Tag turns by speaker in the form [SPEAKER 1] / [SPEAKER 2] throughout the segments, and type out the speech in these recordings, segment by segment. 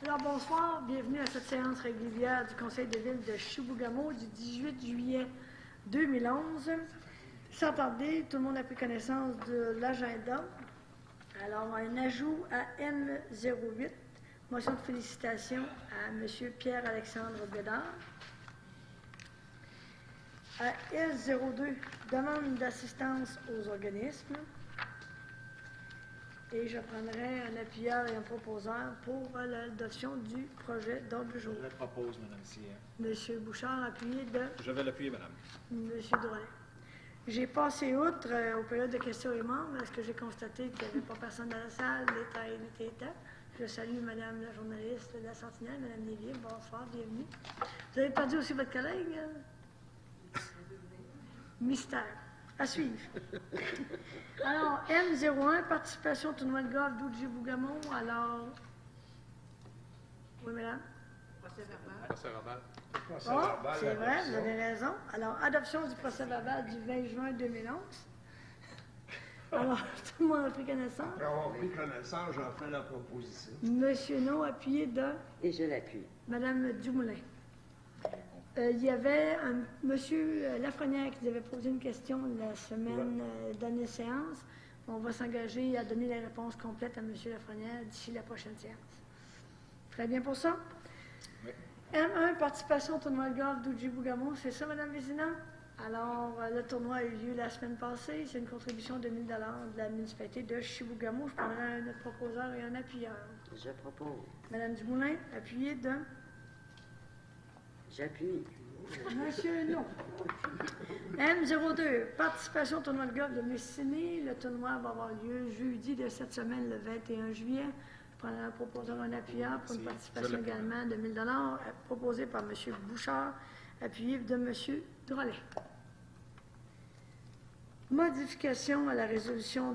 [SPEAKER 1] Alors, bonsoir, bienvenue à cette séance régulière du Conseil de ville de Chibougamau du 18 juillet 2011. Sans tarder, tout le monde a pris connaissance de l'agenda. Alors, un ajout à M08, motion de félicitations à M. Pierre-Alexandre Bédard. À S02, demande d'assistance aux organismes. Et je prendrai un appuyeur et un proposeur pour l'adoption du projet d'ordre du jour.
[SPEAKER 2] Je le propose, Mme Cyr.
[SPEAKER 1] M. Bouchard, appuyé de...
[SPEAKER 2] Je vais l'appuyer, Madame.
[SPEAKER 1] M. Drolet. J'ai passé outre aux périodes de questions et membres, parce que j'ai constaté qu'il n'y avait pas personne dans la salle, l'état était. Je salue Mme la journaliste de la Sentinelle, Mme Lévy. Bonsoir, bienvenue. Vous avez perdu aussi votre collègue? Mystère. À suivre. Alors, M01, participation au tournoi de golf d'Oudji-Bougamau. Alors, oui, madame?
[SPEAKER 3] Procès verbal.
[SPEAKER 1] Oh, c'est vrai, vous avez raison. Alors, adoption du procès verbal du 20 juin 2011. Alors, tout le monde a pris connaissance.
[SPEAKER 4] Après avoir pris connaissance, j'en fais la proposition.
[SPEAKER 1] Monsieur No, appuyé de...
[SPEAKER 5] Et je l'appuie.
[SPEAKER 1] Madame Dumoulin. Il y avait monsieur Lafrenière qui nous avait posé une question la semaine dernière séance. On va s'engager à donner la réponse complète à monsieur Lafrenière d'ici la prochaine séance. Très bien pour ça?
[SPEAKER 2] Oui.
[SPEAKER 1] M1, participation au tournoi de golf d'Oudji-Bougamau, c'est ça, Mme Vézina? Alors, le tournoi a eu lieu la semaine passée. C'est une contribution de 1 000 de la municipalité de Chibougamau. Je prendrai un proposeur et un appuyeur.
[SPEAKER 5] Je propose.
[SPEAKER 1] Mme Dumoulin, appuyée de...
[SPEAKER 5] J'appuie.
[SPEAKER 1] Monsieur non. M02, participation au tournoi de golf de Messini. Le tournoi va avoir lieu jeudi de cette semaine, le 21 juillet. Je prendrai un proposeur, un appuyeur pour une participation également de 1 000 proposée par M. Bouchard, appuyé de M. Drolet. Modification à la résolution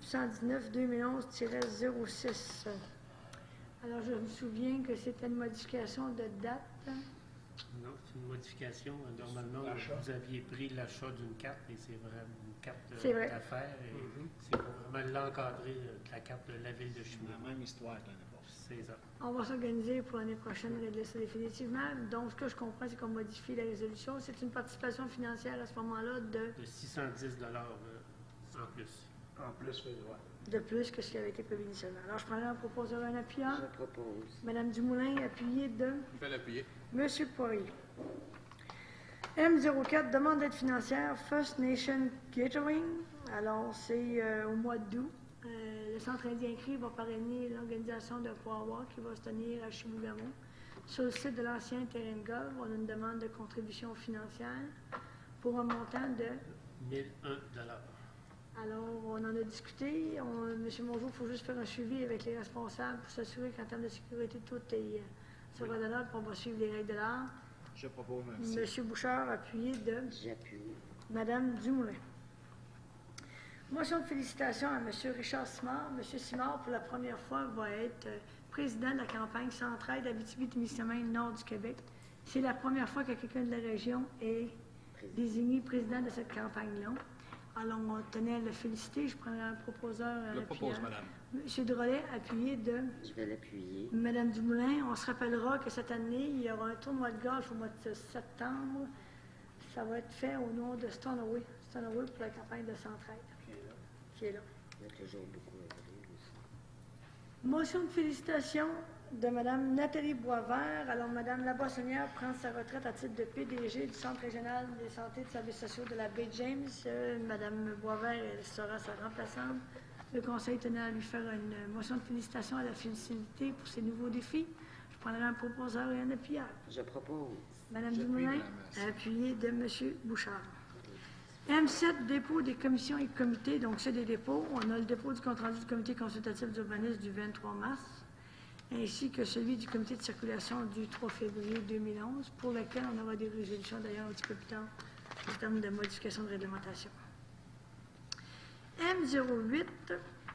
[SPEAKER 1] 219-2011-06. Alors, je me souviens que c'était une modification de date.
[SPEAKER 6] Non, c'est une modification. Normalement, vous aviez pris l'achat d'une carte et c'est vraiment une carte d'affaires. C'est pour vraiment l'encadrer de la carte de la ville de Chibougamau.
[SPEAKER 2] La même histoire que l'année passée.
[SPEAKER 6] C'est ça.
[SPEAKER 1] On va s'organiser pour l'année prochaine, régler ça définitivement. Donc, ce que je comprends, c'est qu'on modifie la résolution. C'est une participation financière à ce moment-là
[SPEAKER 6] De 610 $ en plus.
[SPEAKER 4] En plus, oui.
[SPEAKER 1] de plus que ce qui avait été prévu initialement. Alors, je prendrai un proposeur, un appuyant.
[SPEAKER 5] Je propose.
[SPEAKER 1] Mme Dumoulin, appuyée de...
[SPEAKER 3] Je vais l'appuyer.
[SPEAKER 1] M. Poirier. M04, demande d'aide financière, First Nation Gathering. Alors, c'est au mois d'août. Le Centre indien CRI va parrainer l'organisation de Poiroir qui va se tenir à Chibougamau. Sur le site de l'ancien terrain de golf, on a une demande de contribution financière pour un montant de...
[SPEAKER 6] 1 001 $.
[SPEAKER 1] Alors, on en a discuté. M. Mongeau, il faut juste faire un suivi avec les responsables pour s'assurer qu'en termes de sécurité, tout est sur de l'ordre, puis on va suivre les règles de l'art.
[SPEAKER 2] Je propose, Mme Cyr.
[SPEAKER 1] M. Bouchard, appuyé de
[SPEAKER 5] J'appuie.
[SPEAKER 1] Mme Dumoulin. Motion de félicitations à M. Richard Simard. M. Simard, pour la première fois, va être président de la campagne Centraide Abitibi-Témiscamingue Nord du Québec. C'est la première fois que quelqu'un de la région est désigné président de cette campagne-là. Alors, on tenait à le féliciter. Je prendrai un proposeur.
[SPEAKER 2] Je le propose, Madame.
[SPEAKER 1] M. Drolet, appuyé de
[SPEAKER 5] Je vais l'appuyer.
[SPEAKER 1] Mme Dumoulin. On se rappellera que cette année, il y aura un tournoi de golf au mois de septembre. Ça va être fait au nom de Stonaway. Stonaway pour la campagne de Centraide. Qui est là.
[SPEAKER 5] Il y a toujours beaucoup à dire aussi.
[SPEAKER 1] Motion de félicitations de Mme Nathalie Boisvert. Alors, Mme Laboissonnière prend sa retraite à titre de PDG du Centre régional des santé et de services sociaux de la baie James. Mme Boisvert, elle sera sa remplaçante. Le Conseil tenait à lui faire une motion de félicitations à la félicité pour ses nouveaux défis. Je prendrai un proposeur et un appuyeur.
[SPEAKER 5] Je propose.
[SPEAKER 1] Mme
[SPEAKER 2] J'appuie,
[SPEAKER 1] Dumoulin,
[SPEAKER 2] Mme Cyr.
[SPEAKER 1] appuyé de M. Bouchard. M7, dépôt des commissions et comités. Donc, c'est des dépôts. On a le dépôt du compte-rendu du comité consultatif d'urbanisme du 23 mars, ainsi que celui du comité de circulation du 3 février 2011, pour lequel on aura des résolutions, d'ailleurs, un petit peu plus tard, en termes de modification de réglementation. M08,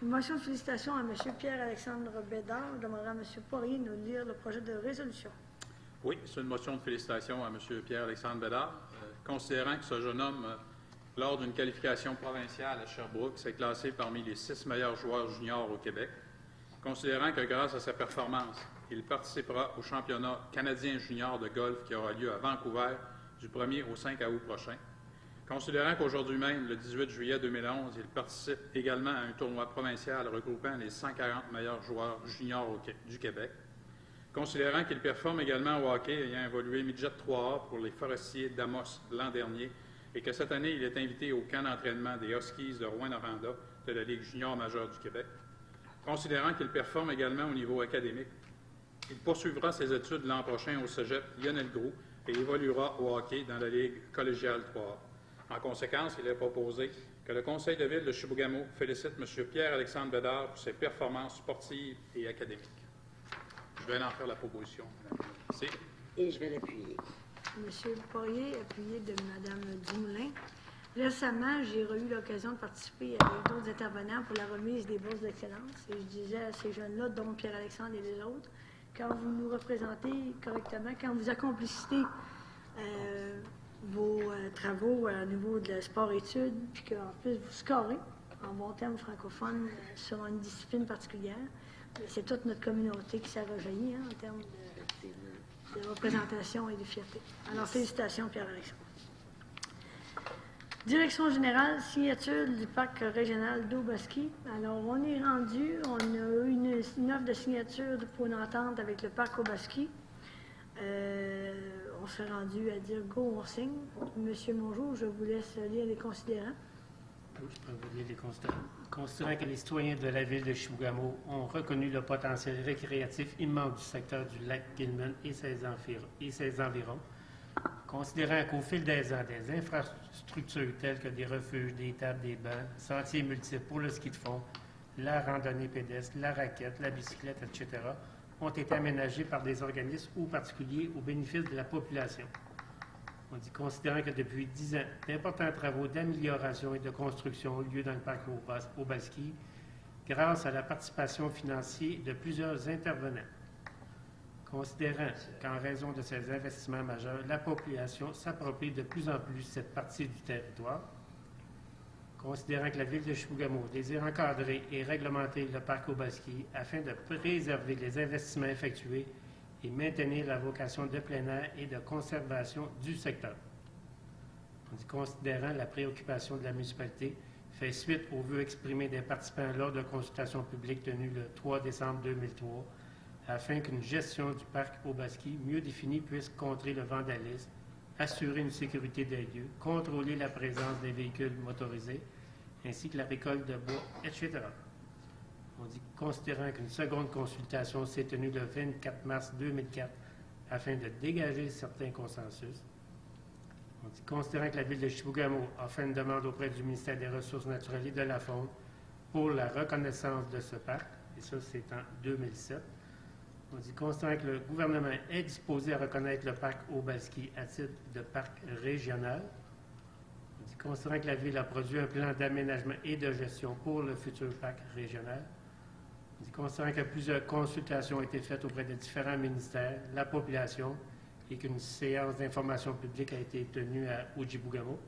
[SPEAKER 1] motion de félicitations à M. Pierre-Alexandre Bédard. Je demanderai à M. Poirier de nous lire le projet de résolution.
[SPEAKER 3] Oui, c'est une motion de félicitations à M. Pierre-Alexandre Bédard. Considérant que ce jeune homme, lors d'une qualification provinciale à Sherbrooke, s'est classé parmi les 6 meilleurs joueurs juniors au Québec, Considérant que grâce à sa performance, il participera au championnat canadien junior de golf qui aura lieu à Vancouver du 1er au 5 août prochain. Considérant qu'aujourd'hui même, le 18 juillet 2011, il participe également à un tournoi provincial regroupant les 140 meilleurs joueurs juniors du Québec. Considérant qu'il performe également au hockey ayant évolué midget 3A pour les Forestiers d'Amos l'an dernier et que cette année, il est invité au camp d'entraînement des Huskies de Rouyn-Noranda de la Ligue junior majeure du Québec. Considérant qu'il performe également au niveau académique, il poursuivra ses études l'an prochain au cégep Lionel Groulx et évoluera au hockey dans la Ligue collégiale 3A. En conséquence, il est proposé que le Conseil de ville de Chibougamau félicite M. Pierre-Alexandre Bédard pour ses performances sportives et académiques. Je vais en faire la proposition, Madame. Merci.
[SPEAKER 5] Et je vais l'appuyer.
[SPEAKER 1] Monsieur Poirier, appuyé de Mme Dumoulin. Récemment, j'ai eu l'occasion de participer avec d'autres intervenants pour la remise des bourses d'excellence. Et je disais à ces jeunes-là, dont Pierre-Alexandre et les autres, quand vous nous représentez correctement, quand vous accomplissez vos travaux au niveau de la sport-études, puis qu'en plus vous scorez, en bon terme francophone, sur une discipline particulière, c'est toute notre communauté qui s'est rejaillie en termes de représentation et de fierté. Alors, félicitations, Pierre-Alexandre. Direction générale, signature du parc régional d'Aubaski. Alors, on est rendu, on a eu une offre de signature pour une entente avec le parc Aubaski. On s'est rendu à dire go, on signe. Monsieur Mongeau, je vous laisse lire les considérants.
[SPEAKER 6] Oui, je peux vous lire les considérants. Considérant que les citoyens de la ville de Chibougamau ont reconnu le potentiel récréatif immense du secteur du lac Gilman et ses environs, considérant qu'au fil des ans, des infrastructures telles que des refuges, des tables, des bancs, sentiers multiples pour le ski de fond, la randonnée pédestre, la raquette, la bicyclette, etc., ont été aménagés par des organismes ou particuliers au bénéfice de la population. On dit, considérant que depuis 10 ans, d'importants travaux d'amélioration et de construction ont lieu dans le parc Aubaski grâce à la participation financière de plusieurs intervenants. Considérant qu'en raison de ces investissements majeurs, la population s'approprie de plus en plus cette partie du territoire. Considérant que la ville de Chibougamau désire encadrer et réglementer le parc Aubaski afin de préserver les investissements effectués et maintenir la vocation de plein air et de conservation du secteur. On dit, considérant la préoccupation de la municipalité, fait suite aux vœux exprimés des participants lors de consultations publiques tenues le 3 décembre 2003, afin qu'une gestion du parc Aubaski mieux définie puisse contrer le vandalisme, assurer une sécurité des lieux, contrôler la présence des véhicules motorisés, ainsi que la récolte de bois, etc. On dit, considérant qu'une seconde consultation s'est tenue le 24 mars 2004 afin de dégager certains consensus. On dit, considérant que la ville de Chibougamau a fait une demande auprès du ministère des Ressources naturelles et de la Faune pour la reconnaissance de ce parc, et ça c'est en 2007. On dit, considérant que le gouvernement est disposé à reconnaître le parc Aubaski à titre de parc régional. On dit, considérant que la ville a produit un plan d'aménagement et de gestion pour le futur parc régional. On dit, considérant que plusieurs consultations ont été faites auprès de différents ministères, la population, et qu'une séance d'information publique a été tenue à Ojibougamau.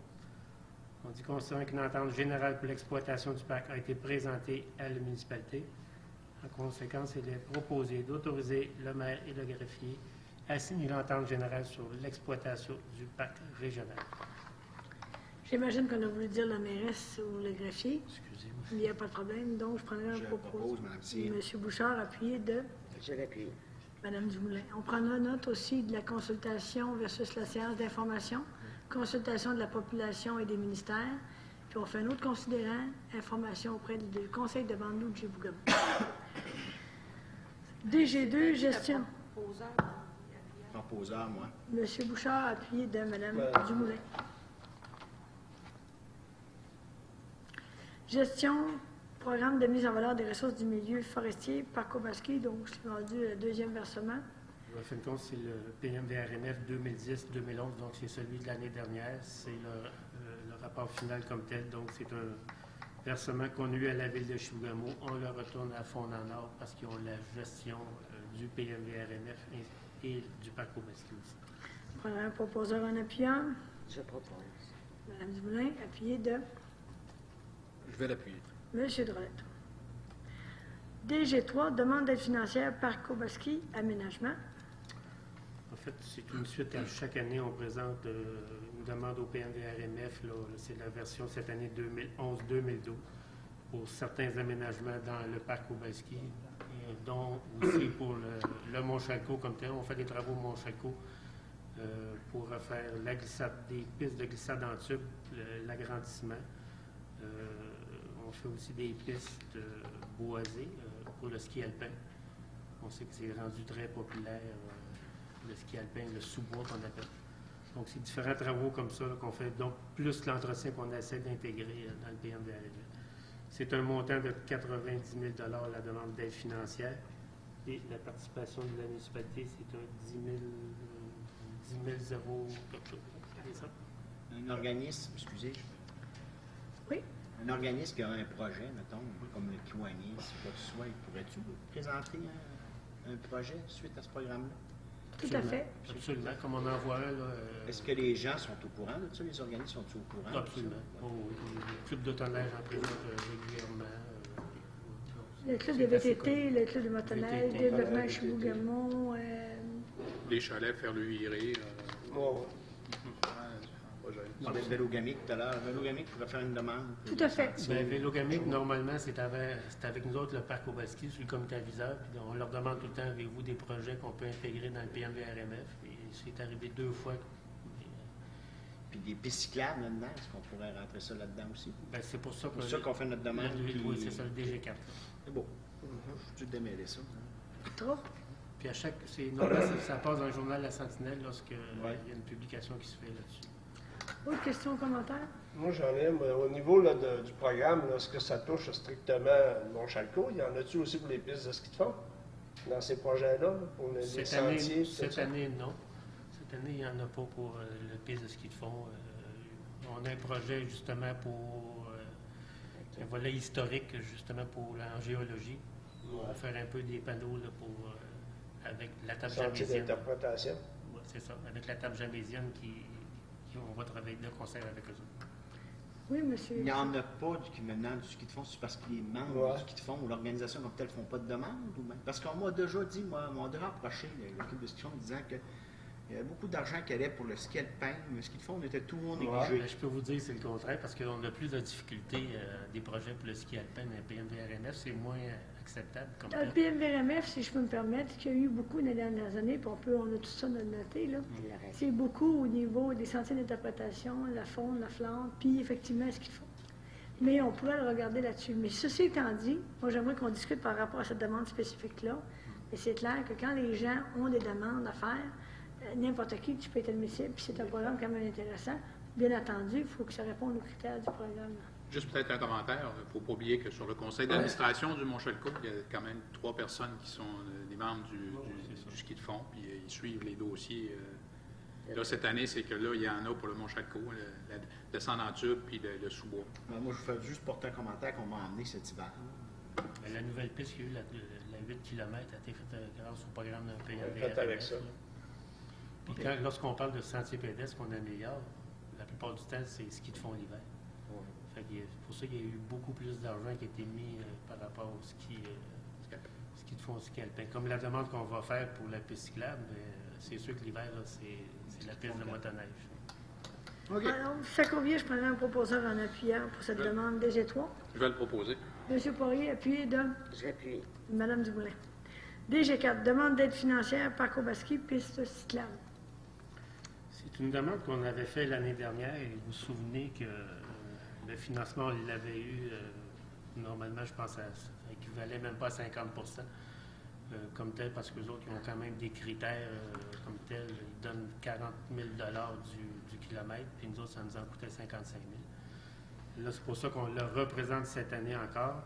[SPEAKER 6] On dit, considérant qu'une entente générale pour l'exploitation du parc a été présentée à la municipalité. En conséquence, il est proposé d'autoriser le maire et le greffier à signer l'entente générale sur l'exploitation du parc régional.
[SPEAKER 1] J'imagine qu'on a voulu dire la mairesse ou le greffier.
[SPEAKER 6] Excusez-moi.
[SPEAKER 1] Il n'y a pas de problème. Donc, je prendrai un
[SPEAKER 2] Je
[SPEAKER 1] propos.
[SPEAKER 2] propose, Mme Cyr.
[SPEAKER 1] M. Bouchard, appuyé de
[SPEAKER 5] Je l'appuie.
[SPEAKER 1] Mme Dumoulin. On prendra note aussi de la consultation versus la séance d'information, consultation de la population et des ministères. Puis on fait un autre considérant, information auprès du conseil de Bandou de Chibougamau. DG2, gestion.
[SPEAKER 2] Proposeur, moi.
[SPEAKER 1] M. Bouchard, appuyé de Mme Dumoulin. Gestion, programme de mise en valeur des ressources du milieu forestier, Parc Aubaski, donc c'est rendu le deuxième versement.
[SPEAKER 6] En fin de compte, c'est le PMVRMF 2010-2011, donc c'est celui de l'année dernière. C'est le rapport final comme tel, donc c'est un versement qu'on a eu à la ville de Chibougamau. On le retourne à fond en or parce qu'ils ont la gestion du PMVRMF et du Parc Aubaski aussi.
[SPEAKER 1] Prendre un proposeur en appuyant.
[SPEAKER 5] Je propose.
[SPEAKER 1] Mme Dumoulin, appuyé de
[SPEAKER 2] Je vais l'appuyer.
[SPEAKER 1] M. Drolette. DG3, demande d'aide financière par Kobaski, aménagement.
[SPEAKER 6] En fait, c'est une suite à chaque année, on présente une demande au PNVRMF. Là, c'est la version cette année 2011-2012 pour certains aménagements dans le parc Kobaski, dont aussi pour le Mont-Chalco comme tel. On fait des travaux au Mont-Chalco pour refaire la glissade, des pistes de glissade en tube, l'agrandissement. On fait aussi des pistes boisées pour le ski alpin. On sait que c'est rendu très populaire, le ski alpin, le sous-bois qu'on appelle. Donc, c'est différents travaux comme ça là, qu'on fait, donc plus l'entretien qu'on essaie d'intégrer dans le PNVRMF. C'est un montant de 90 000 la demande d'aide financière. Et la participation de la municipalité, c'est un 10 000 zéro quelque chose. C'est ça?
[SPEAKER 7] Un organisme, excusez,
[SPEAKER 1] Oui.
[SPEAKER 7] un organisme qui a un projet, mettons, comme le Kiwani, si quoi que ce soit, pourrais-tu présenter un projet suite à ce programme-là?
[SPEAKER 1] Tout à fait.
[SPEAKER 6] Absolument, comme on en voit un. Là,
[SPEAKER 7] Est-ce que les gens sont au courant de ça? Les organismes sont au courant?
[SPEAKER 6] absolument. Oh, oui. Le club de tonnerre en présente régulièrement.
[SPEAKER 1] Le club de
[SPEAKER 6] C'est assez
[SPEAKER 1] VTT,
[SPEAKER 6] connu.
[SPEAKER 1] le club de motoneige,
[SPEAKER 6] VTT.
[SPEAKER 1] développement
[SPEAKER 4] VTT.
[SPEAKER 1] Chibougamau.
[SPEAKER 3] Les chalets, faire le viré.
[SPEAKER 4] Bon,
[SPEAKER 7] On parlait de Vélogamique tout à l'heure. Vélogamique pourrait faire une demande.
[SPEAKER 1] Tout à fait.
[SPEAKER 6] Bien, Vélogamique, normalement, c'est avec nous autres, le parc Kobaski, sur le comité aviseur. Puis on leur demande tout le temps, avez-vous des projets qu'on peut intégrer dans le PNVRMF? Et c'est arrivé 2 fois.
[SPEAKER 7] Puis des pistes cyclables là-dedans, est-ce qu'on pourrait rentrer ça là-dedans aussi?
[SPEAKER 6] Ben, c'est pour ça
[SPEAKER 7] C'est pour ça qu'on fait notre demande.
[SPEAKER 6] Oui, c'est ça, le DG4.
[SPEAKER 7] C'est beau. Je suis démêler ça.
[SPEAKER 1] Trop.
[SPEAKER 6] Puis à chaque. Normalement, ça passe dans le journal La Sentinelle lorsqu'il
[SPEAKER 7] Ouais.
[SPEAKER 6] y a une publication qui se fait là-dessus.
[SPEAKER 1] Autre question ou commentaire?
[SPEAKER 4] moi j'en ai, mais au niveau là, du programme, là, est-ce que ça touche strictement Mont-Chalco? Il y en a-tu aussi pour les pistes de ski de fond? Dans ces projets-là, pour les
[SPEAKER 6] Cette
[SPEAKER 4] sentiers?
[SPEAKER 6] année,
[SPEAKER 4] tout
[SPEAKER 6] cette
[SPEAKER 4] ça?
[SPEAKER 6] année, non. Cette année, il n'y en a pas pour le piste de ski de fond. On a un projet justement pour un volet historique, justement pour en géologie. On va faire un peu des panneaux là, pour, avec la table
[SPEAKER 4] Sentier
[SPEAKER 6] jamésienne.
[SPEAKER 4] d'interprétation.
[SPEAKER 6] Ouais, c'est ça, avec la table jamésienne on va travailler de concert avec eux autres.
[SPEAKER 1] Oui, monsieur.
[SPEAKER 7] Il n'y en a pas qui maintenant du ski de fond, c'est parce que les membres
[SPEAKER 4] Ouais.
[SPEAKER 7] du ski de fond ou l'organisation comme telle ne font pas de demande? Ou même? Parce qu'on m'a déjà dit, moi, on m'a déjà approché l'équipe de ski de fond en disant qu'il y avait beaucoup d'argent qui allait pour le ski alpin, mais le ski de fond, on était tout le monde négligé.
[SPEAKER 6] Ben, je peux vous dire que c'est le contraire parce qu'on a plus de difficultés des projets pour le ski alpin, mais PNVRMF, c'est moins acceptable comme
[SPEAKER 1] Dans le
[SPEAKER 6] tel.
[SPEAKER 1] PNVRMF, si je peux me permettre, qu'il y a eu beaucoup dans les dernières années, puis on a tout ça noté, là.
[SPEAKER 5] Il le reste.
[SPEAKER 1] C'est beaucoup au niveau des sentiers d'interprétation, la faune, la flore, puis effectivement ce qu'ils font. Mais on pourrait le regarder là-dessus. Mais ceci étant dit, moi j'aimerais qu'on discute par rapport à cette demande spécifique-là. Et c'est clair que quand les gens ont des demandes à faire, n'importe qui, tu peux être admissible, puis c'est un programme quand même intéressant. Bien entendu, il faut que ça réponde aux critères du programme.
[SPEAKER 3] Juste peut-être un commentaire. Il ne faut pas oublier que sur le conseil d'administration du Mont-Chalco, il y a quand même 3 personnes qui sont des membres du ski de fond, puis ils suivent les dossiers. Là, cette année, c'est que là, il y en a pour le Mont-Chalco, le descendre en tube, puis le sous-bois.
[SPEAKER 7] Ben, moi, je fais juste porter un commentaire qu'on m'a emmené cet hiver.
[SPEAKER 6] Mais la nouvelle piste qu'il y a eu, la 8 km, a été faite grâce au programme d'un PNVRMF.
[SPEAKER 4] Faite avec ça.
[SPEAKER 6] Puis lorsqu'on parle de sentiers pédestres qu'on améliore, la plupart du temps, c'est ski de fond l'hiver. Fait que c'est pour ça qu'il y a eu beaucoup plus d'argent qui a été mis par rapport au ski de fond, ski alpin. Comme la demande qu'on va faire pour la piste cyclable, c'est sûr que l'hiver, là, c'est la piste de motoneige.
[SPEAKER 7] OK.
[SPEAKER 1] Alors, ça convient, je prendrai un proposeur en appuyant pour cette demande DG3.
[SPEAKER 3] Je vais le proposer.
[SPEAKER 1] Monsieur Poirier, appuyé de
[SPEAKER 5] J'appuie.
[SPEAKER 1] Madame Dumoulin. DG4, demande d'aide financière par Kobaski, piste cyclable.
[SPEAKER 6] C'est une demande qu'on avait faite l'année dernière et vous vous souvenez que le financement, on l'avait eu, normalement, je pense, ça équivalait même pas à 50 comme tel, parce que les autres, ils ont quand même des critères comme tel. Ils donnent 40 000 du kilomètre, puis nous autres, ça nous en coûtait 55 000. Là, c'est pour ça qu'on le représente cette année encore,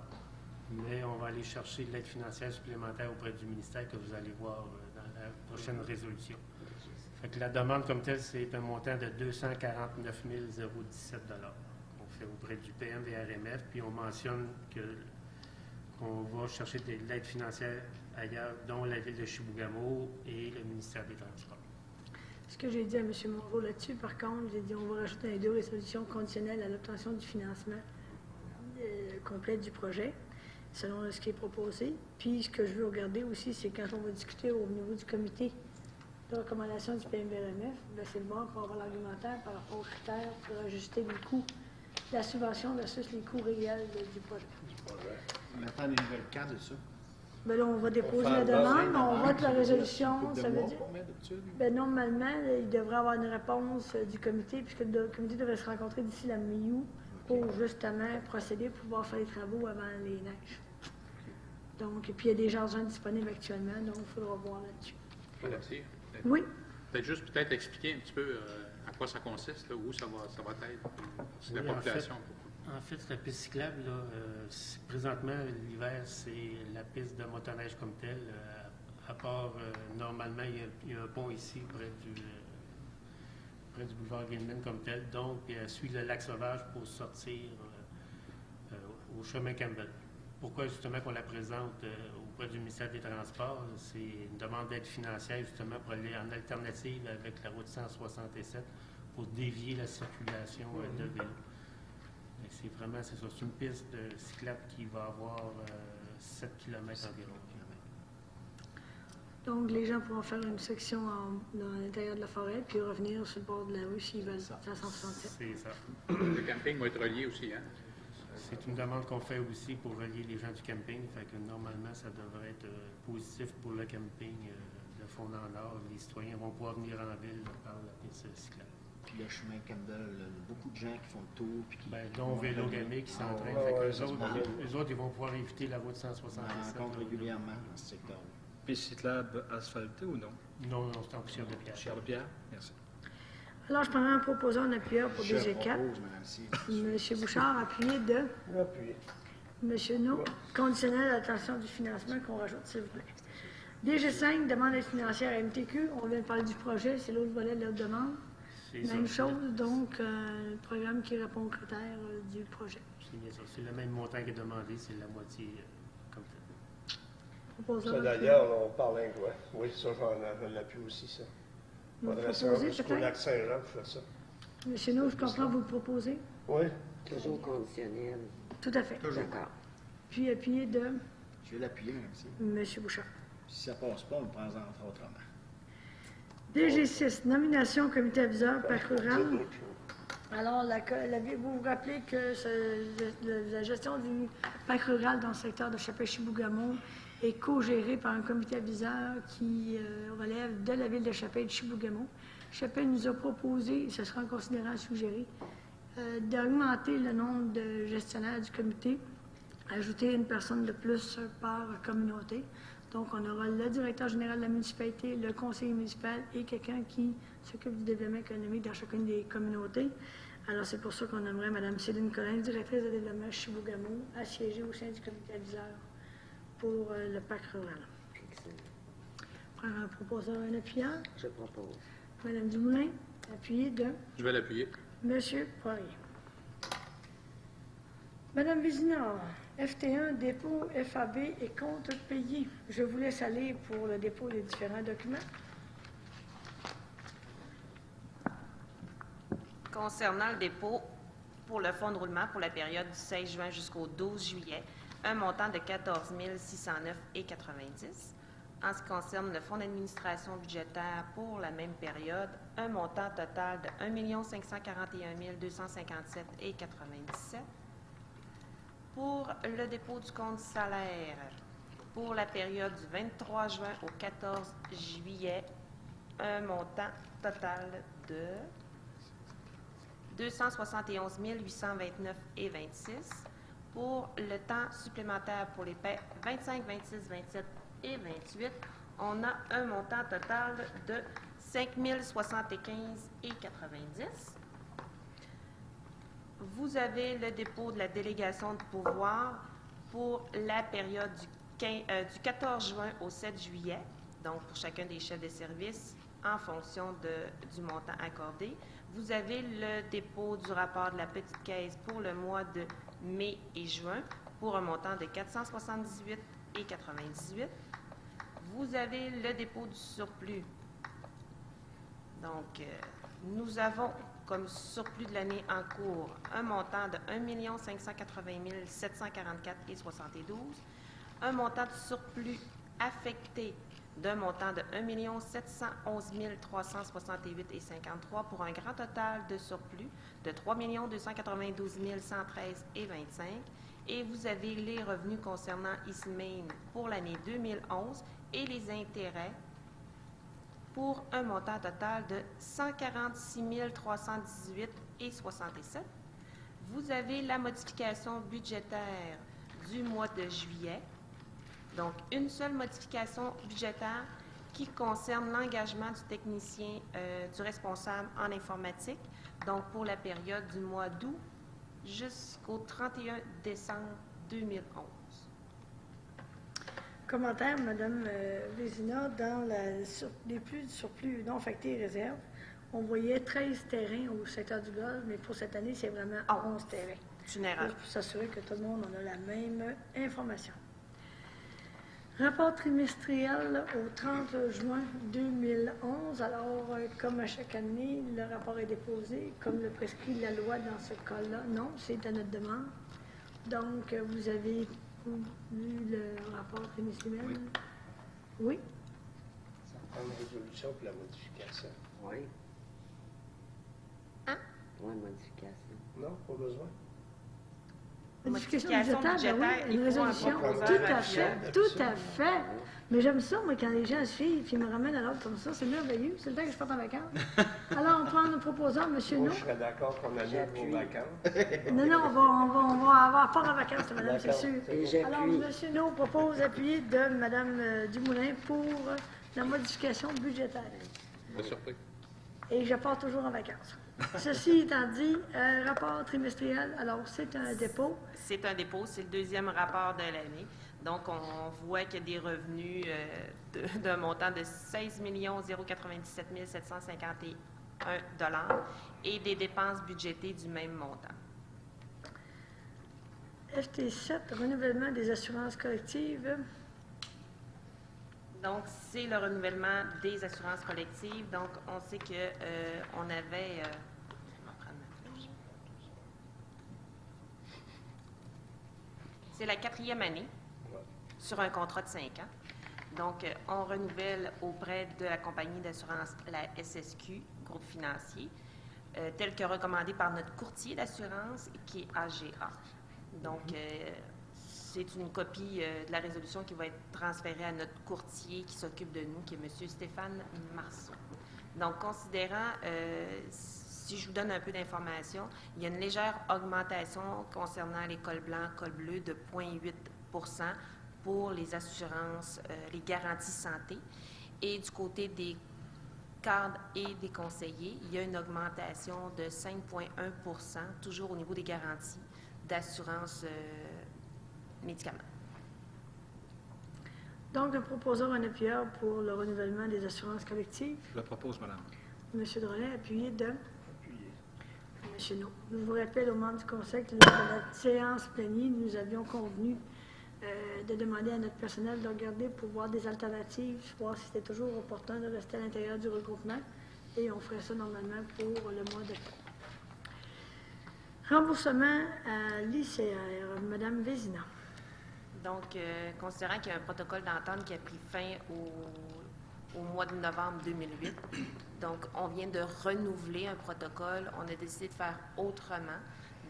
[SPEAKER 6] mais on va aller chercher de l'aide financière supplémentaire auprès du ministère que vous allez voir dans la prochaine résolution. Fait que la demande comme telle, c'est un montant de 249 017 qu'on fait auprès du PNVRMF, puis on mentionne qu'on va chercher de l'aide financière ailleurs, dont la ville de Chibougamau et le ministère des Transports.
[SPEAKER 1] Ce que j'ai dit à M. Monroe là-dessus, par contre, j'ai dit on va rajouter les 2 résolutions conditionnelles à l'obtention du financement complet du projet. selon ce qui est proposé. Puis, ce que je veux regarder aussi, c'est quand on va discuter au niveau du comité de recommandation du PMVRMF, ben, c'est de voir pour avoir l'argumentaire par rapport aux critères pour ajuster les coûts de la subvention versus les coûts réels du projet.
[SPEAKER 7] On attend les nouvelles cartes de ça.
[SPEAKER 1] Ben là, on va déposer
[SPEAKER 4] On
[SPEAKER 1] la
[SPEAKER 4] fait un vote,
[SPEAKER 1] demande, on vote la résolution,
[SPEAKER 7] Couple de
[SPEAKER 1] ça veut
[SPEAKER 7] mois,
[SPEAKER 1] dire...
[SPEAKER 7] combien d'habitude?
[SPEAKER 1] Ben, normalement, là, il devrait avoir une réponse du comité, puisque le comité devrait se rencontrer d'ici la mi-août pour justement procéder pour pouvoir faire les travaux avant les neiges. Donc, et puis il y a des jardins disponibles actuellement, donc il faudra voir là-dessus.
[SPEAKER 3] Madame Cyr,
[SPEAKER 1] Oui,
[SPEAKER 3] peut-être expliquer un petit peu à quoi ça consiste, là, où ça va être, si la
[SPEAKER 6] Oui,
[SPEAKER 3] population.
[SPEAKER 6] En fait, la piste cyclable, là, présentement, l'hiver, c'est la piste de motoneige comme telle. À part, normalement, il y a un pont ici, près du boulevard Gilman comme tel. Donc, elle suit le lac Sauvage pour sortir au chemin Campbell. Pourquoi, justement, qu'on la présente auprès du ministère des Transports? C'est une demande d'aide financière, justement, pour aller en alternative avec la route 167 pour dévier la circulation de vélo. C'est vraiment, c'est ça, c'est une piste cyclable qui va avoir 7 km environ.
[SPEAKER 1] donc les gens pourront faire une section dans l'intérieur de la forêt, puis revenir sur le bord de la rue s'ils veulent, à 167.
[SPEAKER 6] C'est ça.
[SPEAKER 3] Le camping va être relié aussi, hein?
[SPEAKER 6] C'est une demande qu'on fait aussi pour relier les gens du camping. Fait que normalement, ça devrait être positif pour le camping de Fond-en-Nord. Les citoyens vont pouvoir venir en ville par la piste cyclable.
[SPEAKER 7] Puis le chemin Campbell, il y a beaucoup de gens qui font le tour. Puis qui
[SPEAKER 6] Dont Vélo Gamay qui s'entraînent.
[SPEAKER 4] ouais, ouais,
[SPEAKER 6] Eux autres, ils vont pouvoir éviter la route
[SPEAKER 7] on
[SPEAKER 6] 167.
[SPEAKER 7] rencontre régulièrement dans ce secteur-là.
[SPEAKER 2] Piste cyclable asphaltée ou non?
[SPEAKER 6] Non, c'est en poussière de pierre.
[SPEAKER 2] Charles-Pierre? Merci.
[SPEAKER 1] Alors, je prendrai un proposant en appuyeur pour
[SPEAKER 7] Je
[SPEAKER 1] DG4.
[SPEAKER 7] propose, Mme Cyr.
[SPEAKER 1] M. Bouchard, appuyé de
[SPEAKER 4] Appuyé.
[SPEAKER 1] M. No, conditionnel à l'attention du financement qu'on rajoute, s'il vous plaît. DG5, demande d'aide financière à MTQ. On vient de parler du projet, c'est l'autre volet de l'autre demande.
[SPEAKER 6] C'est
[SPEAKER 1] Même
[SPEAKER 6] ça.
[SPEAKER 1] chose, donc, le programme qui répond aux critères du projet.
[SPEAKER 6] C'est bien ça. C'est le même montant qui est demandé, c'est la moitié comme tel.
[SPEAKER 1] Proposant
[SPEAKER 4] Ça,
[SPEAKER 1] en
[SPEAKER 4] d'ailleurs, on parle un quoi. Oui, ça, je l'appuie aussi, ça.
[SPEAKER 1] Vous
[SPEAKER 4] Faudrait ça
[SPEAKER 1] proposez,
[SPEAKER 4] jusqu'au
[SPEAKER 1] peut-être?
[SPEAKER 4] lac Saint-Jean pour faire ça.
[SPEAKER 1] M. No, je comprends, vous le proposez?
[SPEAKER 4] Oui.
[SPEAKER 5] Toujours conditionnel.
[SPEAKER 1] Tout à fait.
[SPEAKER 7] Toujours.
[SPEAKER 5] D'accord.
[SPEAKER 1] Puis appuyé de
[SPEAKER 7] Je vais l'appuyer, Mme Cyr.
[SPEAKER 1] M. Bouchard.
[SPEAKER 7] Si ça passe pas, on le prend autrement.
[SPEAKER 1] DG6, nomination au comité aviseur parc rural. Alors, vous vous rappelez que la gestion du parc rural dans le secteur de Chapelle-Chibougamau est co-gérée par un comité aviseur qui relève de la ville de Chapelle-Chibougamau. Chapelle nous a proposé, et ce sera en considérant suggéré, d'augmenter le nombre de gestionnaires du comité, ajouter une personne de plus par communauté. Donc, on aura le directeur général de la municipalité, le conseiller municipal et quelqu'un qui s'occupe du développement économique dans chacune des communautés. Alors, c'est pour ça qu'on aimerait Mme Céline Collin, directrice de développement Chibougamau, à siéger au sein du comité aviseur pour le parc rural.
[SPEAKER 5] Excellent.
[SPEAKER 1] Prendre un proposeur, un appuyant.
[SPEAKER 5] Je propose.
[SPEAKER 1] Mme Dumoulin, appuyé de
[SPEAKER 3] Je vais l'appuyer.
[SPEAKER 1] M. Poirier. Madame Vézinard, FT1, dépôt FAB et compte payé. Je vous laisse aller pour le dépôt des différents documents.
[SPEAKER 8] Concernant le dépôt pour le fonds de roulement pour la période du 16 juin jusqu'au 12 juillet, un montant de 14 609,90. En ce qui concerne le fonds d'administration budgétaire pour la même période, un montant total de 1 541 257,97. Pour le dépôt du compte salaire, pour la période du 23 juin au 14 juillet, un montant total de 271 829,26. Pour le temps supplémentaire pour les paix 25, 26, 27 et 28, on a un montant total de 5 075,90. Vous avez le dépôt de la délégation de pouvoir pour la période du 14 juin au 7 juillet, donc pour chacun des chefs de service en fonction du montant accordé. Vous avez le dépôt du rapport de la petite caisse pour le mois de mai et juin pour un montant de 478,98. Vous avez le dépôt du surplus. Donc, nous avons comme surplus de l'année en cours un montant de 1 580 744,72 $, un montant de surplus affecté d'un montant de 1 711 368,53 pour un grand total de surplus de 3 292 113,25 $. Et vous avez les revenus concernant East Main pour l'année 2011 et les intérêts pour un montant total de 146 318,67 $. Vous avez la modification budgétaire du mois de juillet. Donc, une seule modification budgétaire qui concerne l'engagement du technicien, du responsable en informatique, donc pour la période du mois d'août jusqu'au 31 décembre 2011.
[SPEAKER 1] Commentaire, Mme Vézina, dans les surplus non affectés et réserves, on voyait 13 terrains au secteur du golf, mais pour cette année, c'est vraiment 11 terrains.
[SPEAKER 8] C'est une erreur.
[SPEAKER 1] Pour s'assurer que tout le monde en a la même information. Rapport trimestriel au 30 juin 2011. Alors, comme à chaque année, le rapport est déposé, comme le prescrit la loi dans ce cas-là. Non, c'est à notre demande. Donc, vous avez vu le rapport trimestriel?
[SPEAKER 7] Oui.
[SPEAKER 1] Oui?
[SPEAKER 4] Ça prend une résolution pour la modification.
[SPEAKER 5] Oui.
[SPEAKER 8] Hein?
[SPEAKER 5] Oui, modification.
[SPEAKER 4] Non, pas besoin.
[SPEAKER 1] Modification
[SPEAKER 8] Modification
[SPEAKER 1] budgétaire, ben oui,
[SPEAKER 8] budgétaire, il
[SPEAKER 1] une
[SPEAKER 8] faut un
[SPEAKER 1] résolution.
[SPEAKER 8] proposeur
[SPEAKER 1] Tout à
[SPEAKER 8] appuyant.
[SPEAKER 1] fait, tout à fait. Mais j'aime ça, moi, quand les gens suivent et me ramènent à l'ordre comme ça, c'est merveilleux. C'est le temps que je parte en vacances. Alors, on prend nos proposeurs, M.
[SPEAKER 4] Moi,
[SPEAKER 1] No.
[SPEAKER 4] je serais d'accord qu'on annule vos vacances.
[SPEAKER 1] Non, on va avoir part en vacances, madame, c'est
[SPEAKER 4] D'accord.
[SPEAKER 1] sûr.
[SPEAKER 5] Et j'appuie.
[SPEAKER 1] Alors, M. No propose d'appuyer de Mme Dumoulin pour la modification budgétaire.
[SPEAKER 3] Pas surpris.
[SPEAKER 1] Et je pars toujours en vacances. Ceci étant dit, rapport trimestriel, alors c'est un dépôt.
[SPEAKER 8] C'est un dépôt, c'est le deuxième rapport de l'année. Donc, on voit qu'il y a des revenus d'un montant de 16 097 751 $ et des dépenses budgétées du même montant.
[SPEAKER 1] FT7, renouvellement des assurances collectives.
[SPEAKER 8] Donc, c'est le renouvellement des assurances collectives. Donc, on sait que on avait... je vais prendre ma fiche. C'est la 4e année sur un contrat de 5 ans. Donc, on renouvelle auprès de la compagnie d'assurance, la SSQ, groupe financier, tel que recommandé par notre courtier d'assurance, qui est AGA. Donc, c'est une copie de la résolution qui va être transférée à notre courtier qui s'occupe de nous, qui est M. Stéphane Marceau. Donc, considérant, si je vous donne un peu d'informations, il y a une légère augmentation concernant les cols blancs, cols bleus de 0,8 % pour les assurances, les garanties santé. Et du côté des cadres et des conseillers, il y a une augmentation de 5,1 %, toujours au niveau des garanties d'assurance médicaments.
[SPEAKER 1] Donc, un proposeur, un appuyeur pour le renouvellement des assurances collectives.
[SPEAKER 2] Je le propose, madame.
[SPEAKER 1] M. Drolet, appuyé de M. No. Je vous rappelle aux membres du Conseil que lors de notre séance plénière, nous avions convenu de demander à notre personnel de regarder pour voir des alternatives, voir si c'était toujours opportun de rester à l'intérieur du regroupement. Et on ferait ça normalement pour le mois d'octobre. Remboursement à l'ICR, Mme Vézina.
[SPEAKER 8] Donc, considérant qu'il y a un protocole d'entente qui a pris fin au mois de novembre 2008, donc on vient de renouveler un protocole, on a décidé de faire autrement.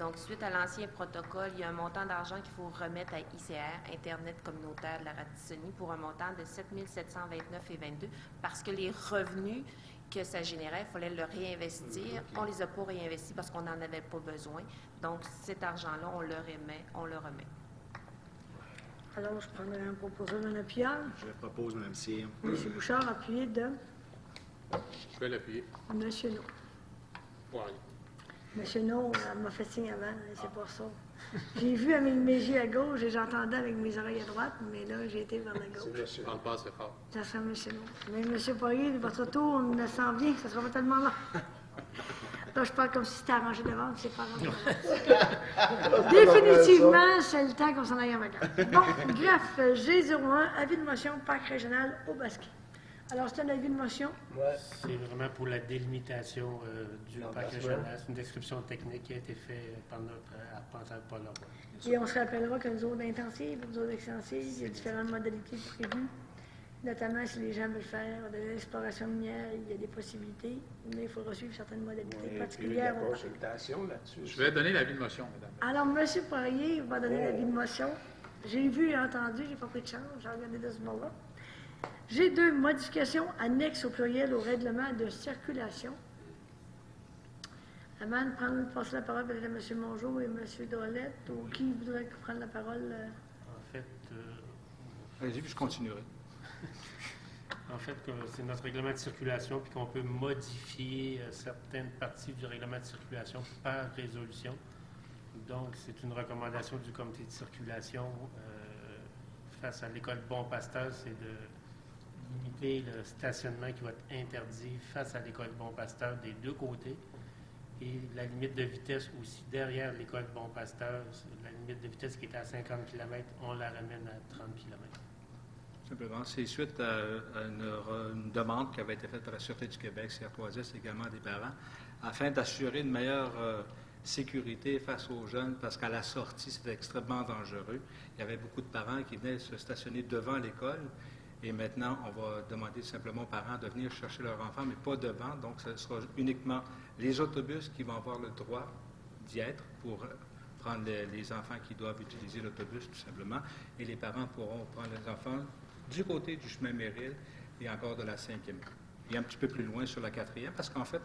[SPEAKER 8] Donc, suite à l'ancien protocole, il y a un montant d'argent qu'il faut remettre à ICR, Internet communautaire de la Ratissonie, pour un montant de 7 729,22 $, parce que les revenus que ça générait, il fallait le réinvestir. On ne les a pas réinvestis parce qu'on n'en avait pas besoin. Donc, cet argent-là, on le remet.
[SPEAKER 1] Alors, je prendrai un proposeur, un appuyeur.
[SPEAKER 7] Je propose, Mme Cyr.
[SPEAKER 1] M. Bouchard, appuyé de
[SPEAKER 3] Je vais l'appuyer.
[SPEAKER 1] M. No.
[SPEAKER 3] Ouais.
[SPEAKER 1] M. No, elle m'a fait signe avant, c'est pas ça. J'ai vu avec mes yeux à gauche et j'entendais avec mes oreilles à droite, mais là, j'ai été vers la
[SPEAKER 4] C'est
[SPEAKER 1] gauche.
[SPEAKER 4] monsieur.
[SPEAKER 3] Parle pas assez fort.
[SPEAKER 1] Ça sera M. No. Mais M. Poirier, votre tour, on me sent bien, ça sera pas tellement long. Là, je parle comme si c'était arrangé devant, c'est pas arrangé. Définitivement, c'est le temps qu'on s'en aille en vacances. Bon, greffe G01, avis de motion, parc régional au Basquet. Alors, c'est un avis de motion.
[SPEAKER 4] Ouais.
[SPEAKER 6] C'est vraiment pour la délimitation du parc
[SPEAKER 4] L'emplacement.
[SPEAKER 6] régional. C'est une description technique qui a été faite par notre arpenteur Paul Leroy.
[SPEAKER 1] Et on se rappellera que nous autres intensives, nous autres extensives, il y a différentes modalités prévues, notamment si les gens veulent faire de l'exploration minière, il y a des possibilités, mais il faudra suivre certaines modalités
[SPEAKER 4] Ouais, puis il y a eu de
[SPEAKER 1] particulières.
[SPEAKER 4] la consultation là-dessus.
[SPEAKER 3] Je vais donner l'avis de motion, mesdames.
[SPEAKER 1] Alors, M. Poirier va donner l'avis de motion. J'ai vu et entendu, j'ai pas pris de chance, j'ai regardé de ce moment-là. J'ai 2 modifications annexes au pluriel au règlement de circulation. Avant de passer la parole peut-être à M. Mongeau et M. Drolette, ou qui voudrait prendre la parole?
[SPEAKER 6] En fait,
[SPEAKER 2] Allez-y, puis je continuerai.
[SPEAKER 6] que c'est notre règlement de circulation, puis qu'on peut modifier certaines parties du règlement de circulation par résolution. Donc, c'est une recommandation du comité de circulation face à l'école Bon Pasteur, c'est de limiter le stationnement qui va être interdit face à l'école Bon Pasteur des 2 côtés. Et la limite de vitesse aussi derrière l'école Bon Pasteur, la limite de vitesse qui était à 50 km, on la ramène à 30 km.
[SPEAKER 2] Simplement, c'est suite à une demande qui avait été faite par la Sûreté du Québec, CR3S, également des parents, afin d'assurer une meilleure sécurité face aux jeunes, parce qu'à la sortie, c'était extrêmement dangereux. Il y avait beaucoup de parents qui venaient se stationner devant l'école, et maintenant, on va demander simplement aux parents de venir chercher leur enfant, mais pas devant. Donc, ce sera uniquement les autobus qui vont avoir le droit d'y être pour prendre les enfants qui doivent utiliser l'autobus, tout simplement, et les parents pourront prendre les enfants du côté du chemin Méril et encore de la 5e rue. Et un petit peu plus loin sur la 4e, parce qu'en fait,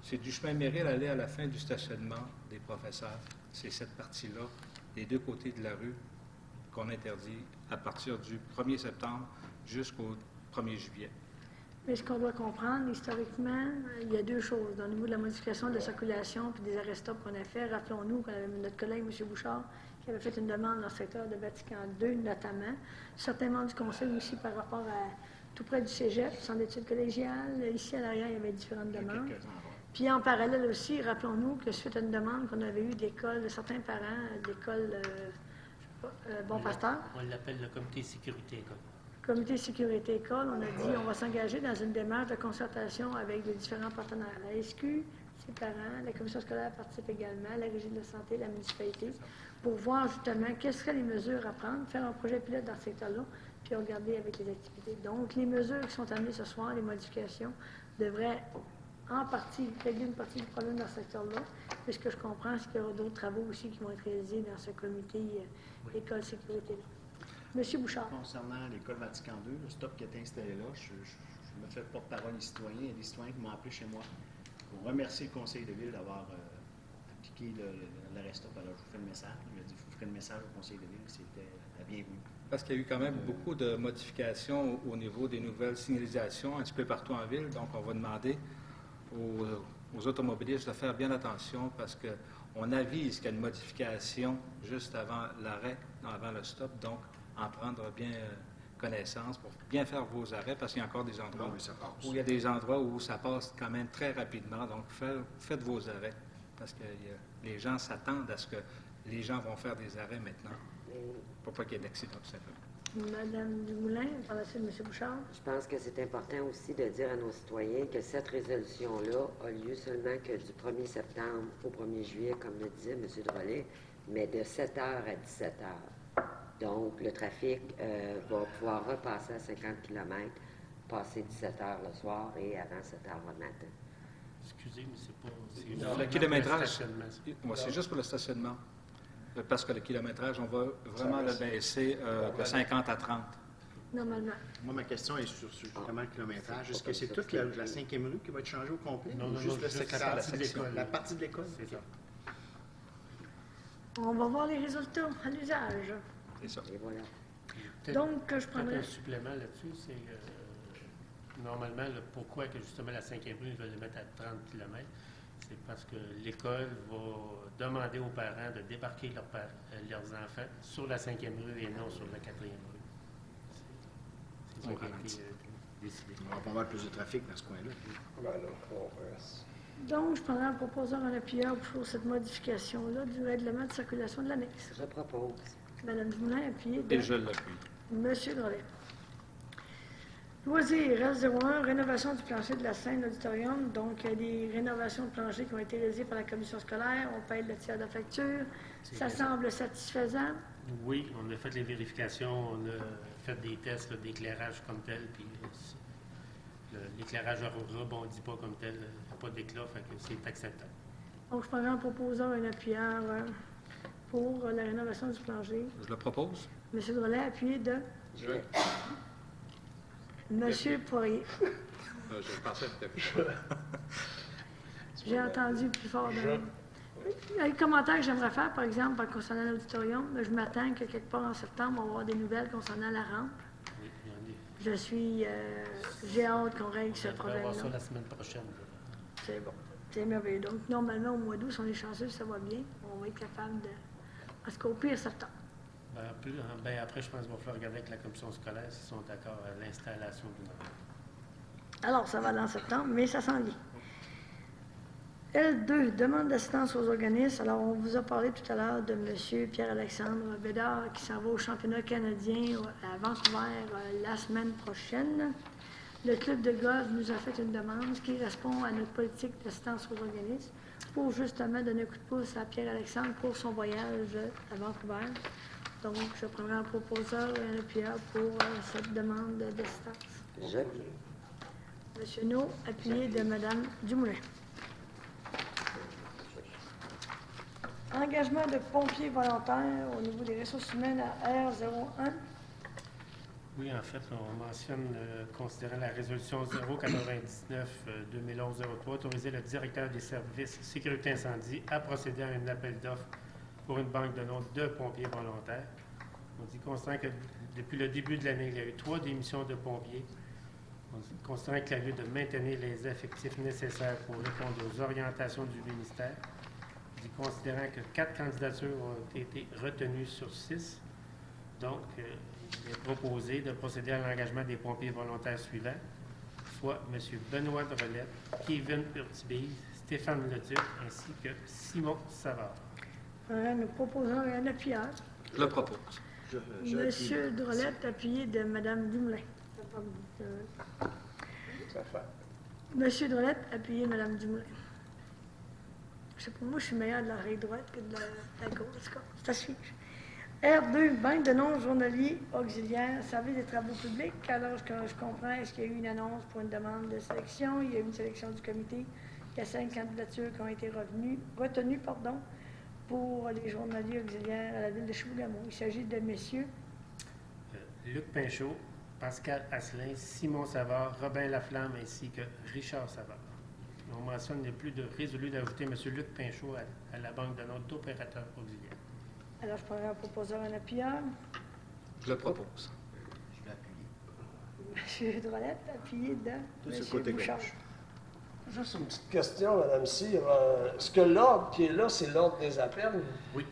[SPEAKER 2] c'est du chemin Méril aller à la fin du stationnement des professeurs. C'est cette partie-là, des 2 côtés de la rue, qu'on interdit à partir du 1er septembre jusqu'au 1er juillet.
[SPEAKER 1] Mais ce qu'on doit comprendre, historiquement, il y a 2 choses. Au niveau de la modification de la circulation puis des arrêts-stop qu'on a fait, rappelons-nous qu'on avait notre collègue M. Bouchard qui avait fait une demande dans le secteur de Vatican II, notamment. Certains membres du conseil aussi par rapport à tout près du cégep, centre d'études collégiales. Ici, à l'arrière, il y avait différentes demandes. Puis en parallèle aussi, rappelons-nous que suite à une demande qu'on avait eue d'école, de certains parents, d'école Bon Pasteur,
[SPEAKER 6] On l'appelle le comité sécurité école.
[SPEAKER 1] Comité sécurité école, on a dit on va s'engager dans une démarche de concertation avec les différents partenaires. La SQ, ses parents, la commission scolaire participe également, la régie de la santé, la municipalité, pour voir justement quelles seraient les mesures à prendre, faire un projet pilote dans ce secteur-là, puis regarder avec les activités. Donc, les mesures qui sont amenées ce soir, les modifications, devraient en partie régler une partie du problème dans ce secteur-là. Mais ce que je comprends, c'est qu'il y aura d'autres travaux aussi qui vont être réalisés dans ce comité école sécurité-là. Monsieur Bouchard.
[SPEAKER 7] Concernant l'école Vatican II, le stop qui est installé là, je me fais porte-parole des citoyens. Il y a des citoyens qui m'ont appelé chez moi pour remercier le conseil de ville d'avoir appliqué l'arrêt stop. Alors, je vous fais le message. Je dit, vous ferez le message au conseil de ville, c'était la bienvenue.
[SPEAKER 2] Parce qu'il y a eu quand même beaucoup de modifications au niveau des nouvelles signalisations un petit peu partout en ville. Donc, on va demander aux automobilistes de faire bien attention parce qu'on avise qu'il y a une modification juste avant l'arrêt, avant le stop. Donc, en prendre bien connaissance pour bien faire vos arrêts parce qu'il y a encore des endroits où il y a des endroits où ça passe quand même très rapidement. Donc, faites vos arrêts parce que les gens s'attendent à ce que les gens vont faire des arrêts maintenant pour pas qu'il y ait d'accident, tout simplement.
[SPEAKER 1] Madame Dumoulin, par la suite, M. Bouchard.
[SPEAKER 5] Je pense que c'est important aussi de dire à nos citoyens que cette résolution-là a lieu seulement que du 1er septembre au 1er juillet, comme le disait M. Drolet, mais de 7h à 17h. Donc, le trafic va pouvoir repasser à 50 km, passer 17h le soir et avant 7h le matin.
[SPEAKER 6] Excusez, mais c'est pas...
[SPEAKER 2] Non,
[SPEAKER 6] juste
[SPEAKER 2] le kilométrage,
[SPEAKER 6] stationnement.
[SPEAKER 2] c'est juste pour le stationnement. Parce que le kilométrage, on va vraiment le baisser de 50 à 30.
[SPEAKER 1] Normalement.
[SPEAKER 7] Moi, ma question est sur justement le kilométrage. Est-ce que c'est toute la 5e rue qui va être changée au complet?
[SPEAKER 6] Non,
[SPEAKER 7] ou
[SPEAKER 6] non,
[SPEAKER 7] juste
[SPEAKER 6] non,
[SPEAKER 7] le
[SPEAKER 6] juste
[SPEAKER 7] secteur,
[SPEAKER 6] la partie de l'école.
[SPEAKER 7] La partie de l'école?
[SPEAKER 6] C'est ça.
[SPEAKER 1] On va voir les résultats à l'usage.
[SPEAKER 2] C'est ça.
[SPEAKER 5] Et voilà.
[SPEAKER 1] Donc, je
[SPEAKER 6] Peut-être
[SPEAKER 1] prendrai...
[SPEAKER 6] un supplément là-dessus, c'est normalement le pourquoi que justement la 5e rue, ils veulent le mettre à 30 km, c'est parce que l'école va demander aux parents de débarquer leurs enfants sur la 5e rue et non sur la 4e rue. C'est ça qui a été décidé.
[SPEAKER 7] On va pas avoir plus de trafic dans ce coin-là.
[SPEAKER 4] Ben non, on reste.
[SPEAKER 1] Donc, je prendrai en proposant un appuyeur pour cette modification-là du règlement de circulation de l'annexe.
[SPEAKER 5] Je propose.
[SPEAKER 1] Madame Dumoulin, appuyée
[SPEAKER 2] Et je l'appuie.
[SPEAKER 1] Monsieur Drolet. Loisirs, RS01, rénovation du plancher de la scène auditorium. Donc, il y a des rénovations de plancher qui ont été réalisées par la commission scolaire. On paye le tiers de la facture. Ça semble satisfaisant.
[SPEAKER 6] Oui, on a fait les vérifications, on a fait des tests là, d'éclairage comme tel, puis l'éclairage ne rebondit pas comme tel, il n'y a pas d'éclat, fait que c'est acceptable.
[SPEAKER 1] Donc, je prendrai en proposant un appuyeur pour la rénovation du plancher.
[SPEAKER 2] Je le propose.
[SPEAKER 1] Monsieur Drolet, appuyé de
[SPEAKER 3] Je
[SPEAKER 1] Monsieur Poirier.
[SPEAKER 3] pensais que c'était plus.
[SPEAKER 1] J'ai entendu plus fort. Un commentaire que j'aimerais faire, par exemple, concernant l'auditorium, je m'attends que quelque part en septembre, on va avoir des nouvelles concernant la rampe.
[SPEAKER 6] Oui, il y en a.
[SPEAKER 1] Je suis... j'ai hâte qu'on règle ce
[SPEAKER 6] On devrait avoir ça
[SPEAKER 1] problème-là.
[SPEAKER 6] la semaine prochaine. Là.
[SPEAKER 1] C'est bon. C'est merveilleux. Donc, normalement, au mois d'août, si on est chanceux, ça va bien. On va être capable de... Parce qu'au pire, septembre.
[SPEAKER 6] Après, je pense qu'il va falloir regarder avec la commission scolaire s'ils sont d'accord à l'installation d'une rampe.
[SPEAKER 1] Alors, ça va dans septembre, mais ça s'en vient. L2, demande d'assistance aux organismes. Alors, on vous a parlé tout à l'heure de M. Pierre-Alexandre Bédard qui s'en va au championnat canadien à Vancouver la semaine prochaine. Le club de golf nous a fait une demande qui répond à notre politique d'assistance aux organismes pour justement donner un coup de pouce à Pierre-Alexandre pour son voyage à Vancouver. Donc, je prendrai un proposeur et un appuyeur pour cette demande d'assistance.
[SPEAKER 5] Je.
[SPEAKER 1] Monsieur No, appuyé de Mme Dumoulin. Engagement de pompiers volontaires au niveau des ressources humaines à R01.
[SPEAKER 6] Oui, en fait, on mentionne, considérant la résolution 099-2011-03, autoriser le directeur des services sécurité incendie à procéder à un appel d'offres pour une banque de noms de pompiers volontaires. On dit, considérant que depuis le début de l'année, il y a eu 3 démissions de pompiers. On dit, considérant qu'il y a lieu de maintenir les effectifs nécessaires pour répondre aux orientations du ministère. On dit, considérant que 4 candidatures ont été retenues sur 6. Donc, il est proposé de procéder à l'engagement des pompiers volontaires suivants, soit M. Benoît Drolette, Kevin Urtubise, Stéphane Leduc, ainsi que Simon Savard.
[SPEAKER 1] Nous proposons un appuyeur.
[SPEAKER 2] Je le propose.
[SPEAKER 1] Monsieur Drolette, appuyé de Mme Dumoulin.
[SPEAKER 4] Ça fait.
[SPEAKER 1] Monsieur Drolette, appuyé de Mme Dumoulin. Je sais pas, moi, je suis meilleure de la rive droite que de la gauche. C'est à suivre. R2, banque de noms journaliers auxiliaires, service des travaux publics. Alors, je comprends, est-ce qu'il y a eu une annonce pour une demande de sélection? Il y a eu une sélection du comité. Il y a 5 candidatures qui ont été retenues pour les journaliers auxiliaires à la ville de Chibougamau. Il s'agit de messieurs
[SPEAKER 6] Luc Pinchot, Pascal Asselin, Simon Savard, Robin Laflamme ainsi que Richard Savard. On mentionne, il n'est plus de résolu d'ajouter M. Luc Pinchot à la banque de noms d'opérateurs auxiliaires.
[SPEAKER 1] Alors, je prendrai un proposeur, un appuyeur.
[SPEAKER 2] Je le propose.
[SPEAKER 7] Je vais appuyer.
[SPEAKER 1] Monsieur Drolette, appuyé de
[SPEAKER 7] Tout sur le
[SPEAKER 1] M.
[SPEAKER 7] côté
[SPEAKER 1] Bouchard.
[SPEAKER 7] gauche.
[SPEAKER 4] Juste une petite question, Mme Cyr. Est-ce que l'ordre qui est là, c'est l'ordre des appels?
[SPEAKER 6] Oui.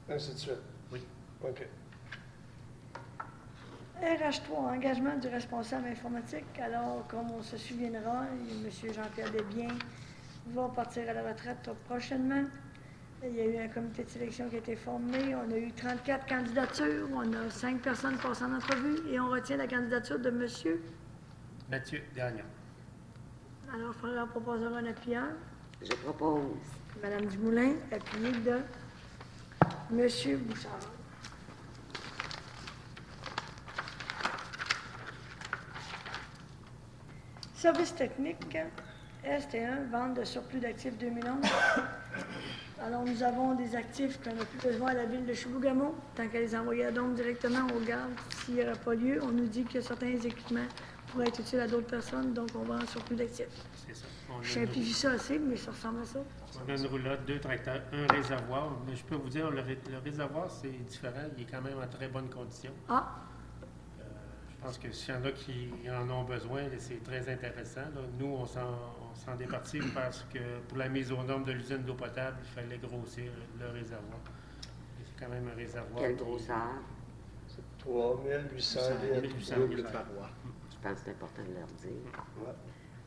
[SPEAKER 4] Ainsi de suite.
[SPEAKER 6] Oui.
[SPEAKER 4] OK.
[SPEAKER 1] RH3, engagement du responsable informatique. Alors, comme on se souviendra, M. Jean-Pierre Desbiens va partir à la retraite prochainement. Il y a eu un comité de sélection qui a été formé. On a eu 34 candidatures. On a 5 personnes passant en entrevue et on retient la candidature de M.
[SPEAKER 6] Mathieu Gagnon.
[SPEAKER 1] Alors, je prendrai en proposant un appuyeur.
[SPEAKER 5] Je propose.
[SPEAKER 1] Mme Dumoulin, appuyée de M. Bouchard. Service technique, ST1, vente de surplus d'actifs 2011. Alors, nous avons des actifs qu'on n'a plus besoin à la ville de Chibougamau, tant qu'à les envoyer donc directement aux gardes s'il n'y aura pas lieu. On nous dit que certains équipements pourraient être utiles à d'autres personnes, donc on vend un surplus d'actifs.
[SPEAKER 6] C'est ça.
[SPEAKER 1] Je simplifie ça assez, mais ça ressemble à ça.
[SPEAKER 6] On a une roulotte, 2 tracteurs, un réservoir. Mais je peux vous dire, le réservoir, c'est différent. Il est quand même en très bonne condition.
[SPEAKER 1] Ah,
[SPEAKER 6] Je pense que s'il y en a qui en ont besoin, c'est très intéressant. Là. Nous, on s'en départit parce que pour la mise aux normes de l'usine d'eau potable, il fallait grossir le réservoir. Et c'est quand même un réservoir.
[SPEAKER 5] Quelle grosseur?
[SPEAKER 4] 3800 litres.
[SPEAKER 6] 800
[SPEAKER 7] Double
[SPEAKER 6] litres.
[SPEAKER 7] paroi.
[SPEAKER 5] Je pense que c'est important de leur dire.
[SPEAKER 4] Ouais.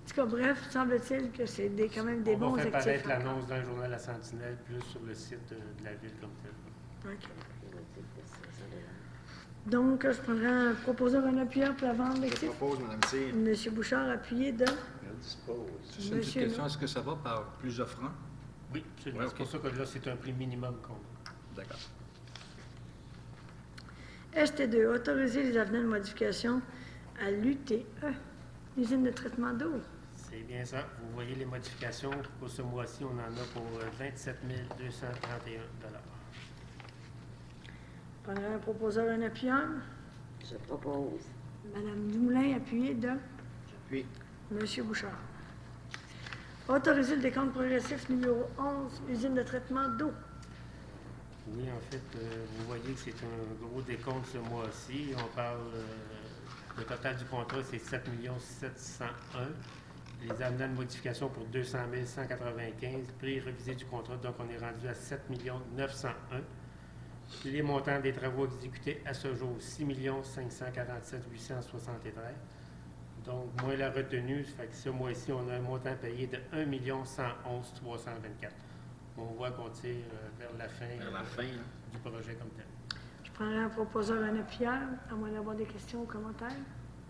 [SPEAKER 1] en tout cas, bref, semble-t-il que c'est quand même des
[SPEAKER 6] On
[SPEAKER 1] bons
[SPEAKER 6] va faire
[SPEAKER 1] actifs.
[SPEAKER 6] paraître l'annonce dans le journal La Sentinelle, plus sur le site de la ville comme tel.
[SPEAKER 1] OK. Donc, je prendrai un proposeur, un appuyeur pour la vente
[SPEAKER 7] Je
[SPEAKER 1] d'actifs.
[SPEAKER 7] propose, Mme Cyr.
[SPEAKER 1] Monsieur Bouchard, appuyé de...
[SPEAKER 4] Elle dispose.
[SPEAKER 2] C'est une petite
[SPEAKER 1] Monsieur,
[SPEAKER 2] question,
[SPEAKER 1] non.
[SPEAKER 2] est-ce que ça va par plus offrant?
[SPEAKER 6] Oui, absolument.
[SPEAKER 2] Ouais,
[SPEAKER 6] C'est pour ça que là, c'est un prix minimum qu'on a.
[SPEAKER 2] D'accord.
[SPEAKER 1] ST2, autoriser les avenants de modification à l'UTE, l'usine de traitement d'eau.
[SPEAKER 6] C'est bien ça. Vous voyez les modifications. Pour ce mois-ci, on en a pour 27 231
[SPEAKER 1] Je prendrai un proposeur, un appuyeur.
[SPEAKER 5] Je propose.
[SPEAKER 1] Madame Dumoulin, appuyé de...
[SPEAKER 7] J'appuie.
[SPEAKER 1] Monsieur Bouchard. Autoriser le décompte progressif numéro 11, usine de traitement d'eau.
[SPEAKER 6] Oui, en fait, vous voyez que c'est un gros décompte ce mois-ci. On parle, le total du contrat, c'est 7 701 Les avenants de modification pour 200 195 prix révisé du contrat, donc on est rendu à 7 901 Les montants des travaux exécutés à ce jour, 6 547 873 Donc, moins la retenue, ça fait que ce mois-ci, on a un montant payé de 1 111 324 On voit qu'on tire vers la fin,
[SPEAKER 7] Vers la fin, hein.
[SPEAKER 6] du projet comme tel.
[SPEAKER 1] Je prendrai un proposeur, un appuyeur, à moins d'avoir des questions ou commentaires.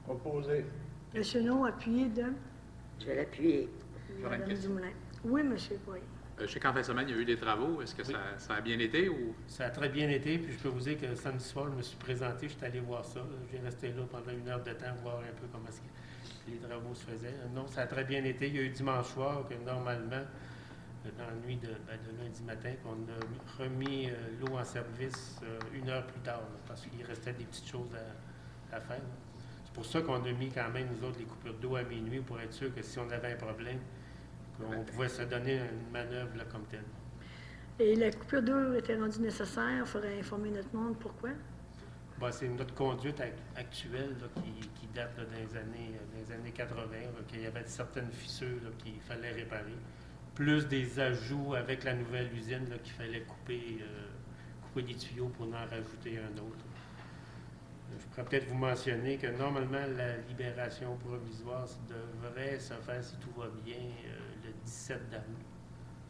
[SPEAKER 4] Proposé.
[SPEAKER 1] Monsieur No, appuyé de...
[SPEAKER 5] Je vais l'appuyer.
[SPEAKER 3] J'aurais une
[SPEAKER 1] Madame
[SPEAKER 3] question.
[SPEAKER 1] Dumoulin. Oui, monsieur Poirier.
[SPEAKER 3] Je sais qu'en fin de semaine, il y a eu des travaux. Est-ce que
[SPEAKER 6] Oui.
[SPEAKER 3] ça a bien été ou...
[SPEAKER 6] Ça a très bien été, puis je peux vous dire que samedi soir, je me suis présenté, je suis allé voir ça. J'ai resté là pendant 1 heure de temps, voir un peu comment est-ce que les travaux se faisaient. Non, ça a très bien été. Il y a eu dimanche soir, que normalement, dans la nuit de lundi matin, qu'on a remis l'eau en service 1 heure plus tard, là, parce qu'il restait des petites choses à faire. C'est pour ça qu'on a mis quand même, nous autres, les coupures d'eau à minuit, pour être sûr que si on avait un problème, qu'on pouvait se donner une manœuvre là, comme telle.
[SPEAKER 1] Et la coupure d'eau était rendue nécessaire. Il faudrait informer notre monde. Pourquoi?
[SPEAKER 6] Bon, c'est notre conduite actuelle là, qui date là, des années 80, là, qu'il y avait certaines fissures là, qu'il fallait réparer, plus des ajouts avec la nouvelle usine là, qu'il fallait couper des tuyaux pour en rajouter un autre. Je pourrais peut-être vous mentionner que normalement, la libération provisoire devrait se faire, si tout va bien, le 17 d'août.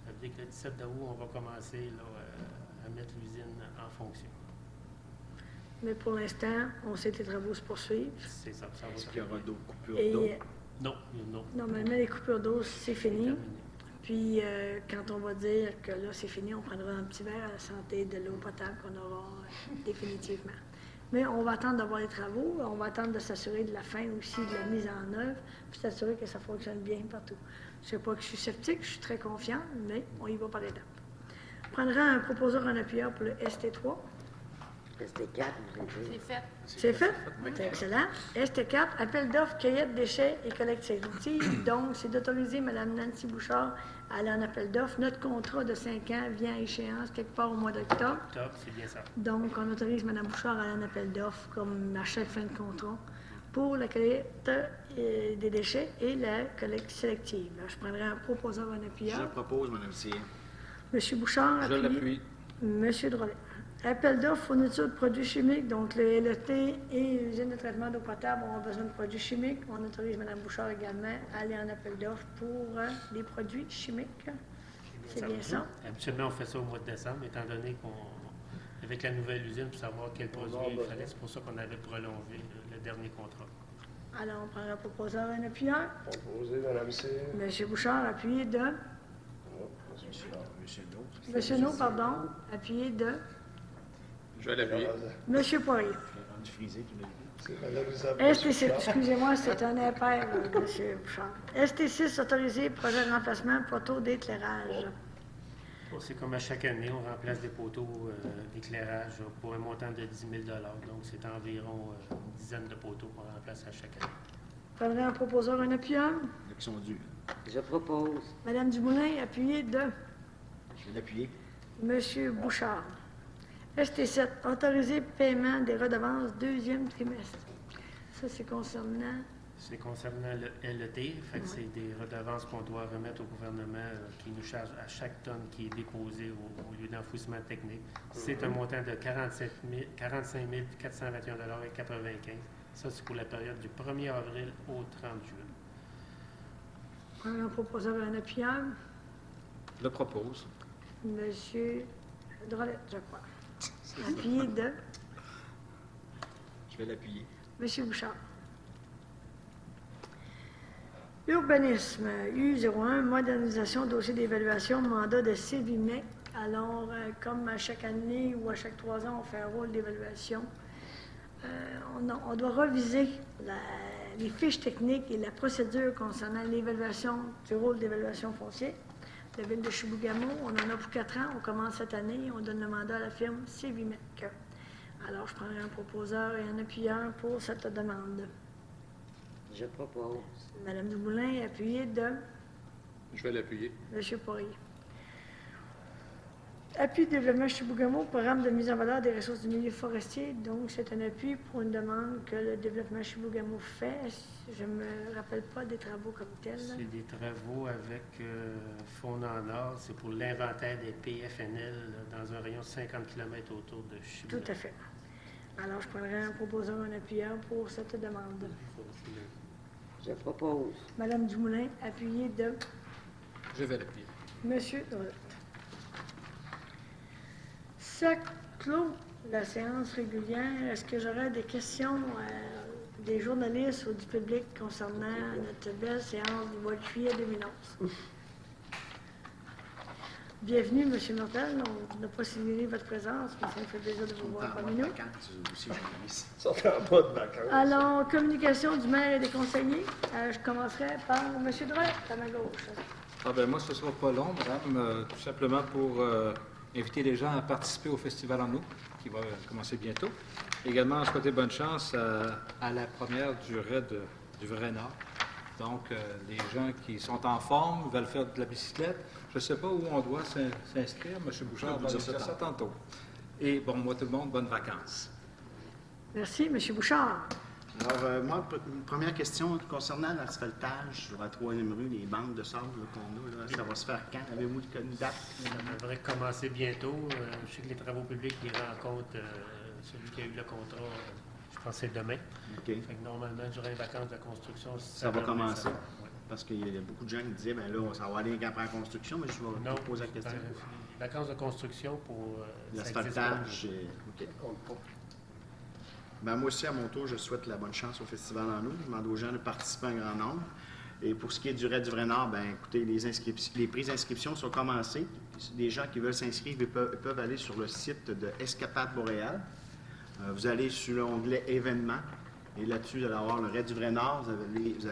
[SPEAKER 6] Ça veut dire que le 17 d'août, on va commencer là, à mettre l'usine en fonction.
[SPEAKER 1] Mais pour l'instant, on sait que les travaux se poursuivent.
[SPEAKER 6] C'est ça, ça va
[SPEAKER 7] Est-ce
[SPEAKER 6] se
[SPEAKER 7] qu'il y aura
[SPEAKER 6] faire.
[SPEAKER 7] d'autres coupures d'eau?
[SPEAKER 1] Et
[SPEAKER 6] Non, non.
[SPEAKER 1] normalement, les coupures d'eau, c'est fini.
[SPEAKER 6] Terminé.
[SPEAKER 1] Puis, quand on va dire que là, c'est fini, on prendra un petit verre à la santé de l'eau potable qu'on aura définitivement. Mais on va attendre d'avoir les travaux, on va attendre de s'assurer de la fin aussi de la mise en œuvre, puis s'assurer que ça fonctionne bien partout. Je ne sais pas que je suis sceptique, je suis très confiante, mais on y va par étapes. On prendra un proposeur en appuyeur pour le ST3.
[SPEAKER 5] ST4, vous avez dit.
[SPEAKER 8] fait.
[SPEAKER 1] C'est fait? C'est excellent. ST4, appel d'offres, cueillette, déchets et collectivité. Donc, c'est d'autoriser Mme Nancy Bouchard à aller en appel d'offres. Notre contrat de 5 ans vient à échéance quelque part au mois d'octobre.
[SPEAKER 6] Top, c'est bien ça.
[SPEAKER 1] Donc, on autorise Mme Bouchard à aller en appel d'offres, comme à chaque fin de contrat, pour la collecte des déchets et la collecte sélective. Je prendrai un proposeur en
[SPEAKER 7] Je
[SPEAKER 1] appuyeur.
[SPEAKER 7] propose, Mme Cyr.
[SPEAKER 1] M. Bouchard,
[SPEAKER 2] Je
[SPEAKER 1] appuyé.
[SPEAKER 2] l'appuie.
[SPEAKER 1] M. Drolet. Appel d'offres, fourniture de produits chimiques. Donc, le LET et l'usine de traitement d'eau potable ont besoin de produits chimiques. On autorise Mme Bouchard également à aller en appel d'offres pour les produits chimiques. C'est bien ça?
[SPEAKER 6] Habituellement, on fait ça au mois de décembre, étant donné avec la nouvelle usine, pour savoir quel produit il fallait. C'est pour ça qu'on avait prolongé le dernier contrat.
[SPEAKER 1] Alors, on prend un proposeur et un appuyeur.
[SPEAKER 4] Proposé, Mme Cyr.
[SPEAKER 1] M. Bouchard, appuyé de...
[SPEAKER 4] Oh, Monsieur Bouchard.
[SPEAKER 7] Monsieur Doux.
[SPEAKER 1] M. No, pardon, appuyé de...
[SPEAKER 3] Je vais l'appuyer.
[SPEAKER 1] M. Poirier.
[SPEAKER 7] Je l'ai rendu frisé, tu l'as vu.
[SPEAKER 4] C'est Mme Isabelle
[SPEAKER 1] ST6,
[SPEAKER 4] Bouchard.
[SPEAKER 1] excusez-moi, c'est un impair, M. Bouchard. ST6, autorisé, projet de remplacement, poteau d'éclairage.
[SPEAKER 6] Bon, c'est comme à chaque année, on remplace des poteaux d'éclairage pour un montant de 10 000 Donc, c'est environ une dizaine de poteaux qu'on remplace à chaque année.
[SPEAKER 1] Prendrait un proposeur, un appuyeur.
[SPEAKER 7] Là, qui sont dus.
[SPEAKER 5] Je propose.
[SPEAKER 1] Madame Dumoulin, appuyé de
[SPEAKER 7] Je vais l'appuyer.
[SPEAKER 1] M. Bouchard. ST7, autorisé paiement des redevances deuxième trimestre. Ça, c'est concernant...
[SPEAKER 6] C'est concernant le LET, fait que c'est des redevances qu'on doit remettre au gouvernement qui nous charge à chaque tonne qui est déposée au lieu d'enfouissement technique. C'est un montant de 45 421,95 Ça, c'est pour la période du 1er avril au 30 juin.
[SPEAKER 1] Prendre un proposeur, un appuyeur.
[SPEAKER 2] Je le propose.
[SPEAKER 1] Monsieur Drolet, je crois. Appuyé de
[SPEAKER 7] Je vais l'appuyer.
[SPEAKER 1] M. Bouchard. Urbanisme, U01, modernisation, dossier d'évaluation, mandat de CVMEC. Alors, comme à chaque année ou à chaque 3 ans, on fait un rôle d'évaluation, on doit reviser les fiches techniques et la procédure concernant l'évaluation du rôle d'évaluation foncier. La ville de Chibougamau, on en a pour 4 ans. On commence cette année. On donne le mandat à la firme CVMEC. Alors, je prendrai un proposeur et un appuyeur pour cette demande.
[SPEAKER 5] Je propose.
[SPEAKER 1] Madame Dumoulin, appuyée de
[SPEAKER 3] Je vais l'appuyer.
[SPEAKER 1] M. Poirier. Appui développement Chibougamau, programme de mise en valeur des ressources du milieu forestier. Donc, c'est un appui pour une demande que le développement Chibougamau fait. Je ne me rappelle pas des travaux comme tels.
[SPEAKER 6] C'est des travaux avec Fonds en or. C'est pour l'inventaire des PFNL là, dans un rayon de 50 km autour de Chibougamau.
[SPEAKER 1] Tout à fait. Alors, je prendrai un proposeur, un appuyeur pour cette demande.
[SPEAKER 5] Je propose.
[SPEAKER 1] Madame Dumoulin, appuyée de
[SPEAKER 2] Je vais l'appuyer.
[SPEAKER 1] Monsieur Drolet. Ça clôt la séance régulière. Est-ce que j'aurais des questions des journalistes ou du public concernant notre belle séance du mois de juillet 2011? Bienvenue, M. Martel. On n'a pas simulé votre présence, mais ça me fait plaisir de vous voir parmi nous.
[SPEAKER 7] Aussi, journaliste.
[SPEAKER 4] Ils sont en bas de vacances.
[SPEAKER 1] Alors, communication du maire et des conseillers. Je commencerai par M. Drolet, à ma gauche.
[SPEAKER 2] Ah ben moi, ce ne sera pas long, madame, tout simplement pour inviter les gens à participer au Festival en août, qui va commencer bientôt. Également, souhaiter bonne chance à la première du raid du Vrai Nord. Donc, les gens qui sont en forme veulent faire de la bicyclette. Je ne sais pas où on doit s'inscrire. M. Bouchard va nous dire ça tantôt. Et bon, moi, tout le monde, bonnes vacances.
[SPEAKER 1] Merci, M. Bouchard.
[SPEAKER 7] Alors, moi, une première question concernant l'asphaltage sur la 3e rue, les bandes de sable là, qu'on a, là, ça va se faire quand? Avez-vous une date?
[SPEAKER 6] Ça devrait commencer bientôt. Je sais que les travaux publics, ils rencontrent celui qui a eu le contrat, je pense que c'est demain.
[SPEAKER 7] OK.
[SPEAKER 6] Fait que normalement, durant les vacances de construction,
[SPEAKER 7] Ça va
[SPEAKER 6] devrait
[SPEAKER 7] commencer.
[SPEAKER 6] ouais.
[SPEAKER 7] Parce qu'il y a beaucoup de gens qui disaient, bien là, ça va aller après la construction, mais je vais
[SPEAKER 6] Non,
[SPEAKER 7] te poser la question.
[SPEAKER 6] les vacances de construction pour
[SPEAKER 7] L'asphaltage, OK. Ben, moi aussi, à mon tour, je souhaite la bonne chance au Festival en août. Je demande aux gens de participer en grand nombre. Et pour ce qui est du raid du Vrai Nord, ben, écoutez, les prises d'inscription sont commencées. Les gens qui veulent s'inscrire peuvent aller sur le site de Escapade Boréal. Vous allez sur l'onglet événements. Et là-dessus, vous allez avoir le raid du Vrai Nord. Vous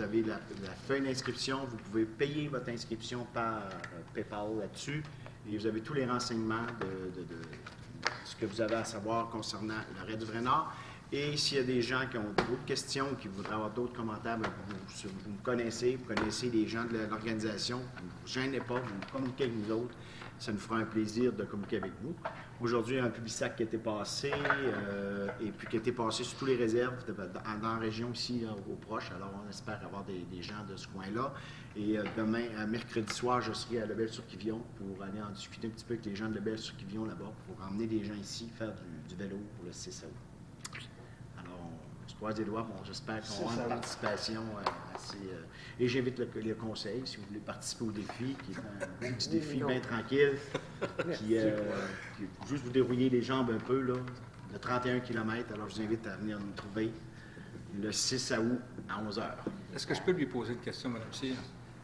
[SPEAKER 7] avez la feuille d'inscription. Vous pouvez payer votre inscription par PayPal là-dessus. Et vous avez tous les renseignements de ce que vous avez à savoir concernant le raid du Vrai Nord. Et s'il y a des gens qui ont d'autres questions ou qui voudraient avoir d'autres commentaires, bien, vous me connaissez, vous connaissez les gens de l'organisation. Ne vous gênez pas, vous communiquez avec nous autres. Ça nous fera un plaisir de communiquer avec vous. Aujourd'hui, il y a un Publisac qui a été passé et puis qui a été passé sur toutes les réserves dans la région ici, au proche. Alors, on espère avoir des gens de ce coin-là. Et demain, mercredi soir, je serai à Lebel-sur-Quivillon pour aller en discuter un petit peu avec les gens de Lebel-sur-Quivillon là-bas pour emmener des gens ici faire du vélo pour le 6 août. Alors, on se croise les doigts. Bon, j'espère qu'on aura une participation assez... et j'invite le conseil, si vous voulez participer au défi, qui est un petit défi bien tranquille, qui juste vous dérouiller les jambes un peu, là, de 31 km. Alors, je vous invite à venir nous trouver le 6 août à 11 h.
[SPEAKER 2] Est-ce que je peux lui poser une question, Mme Cyr?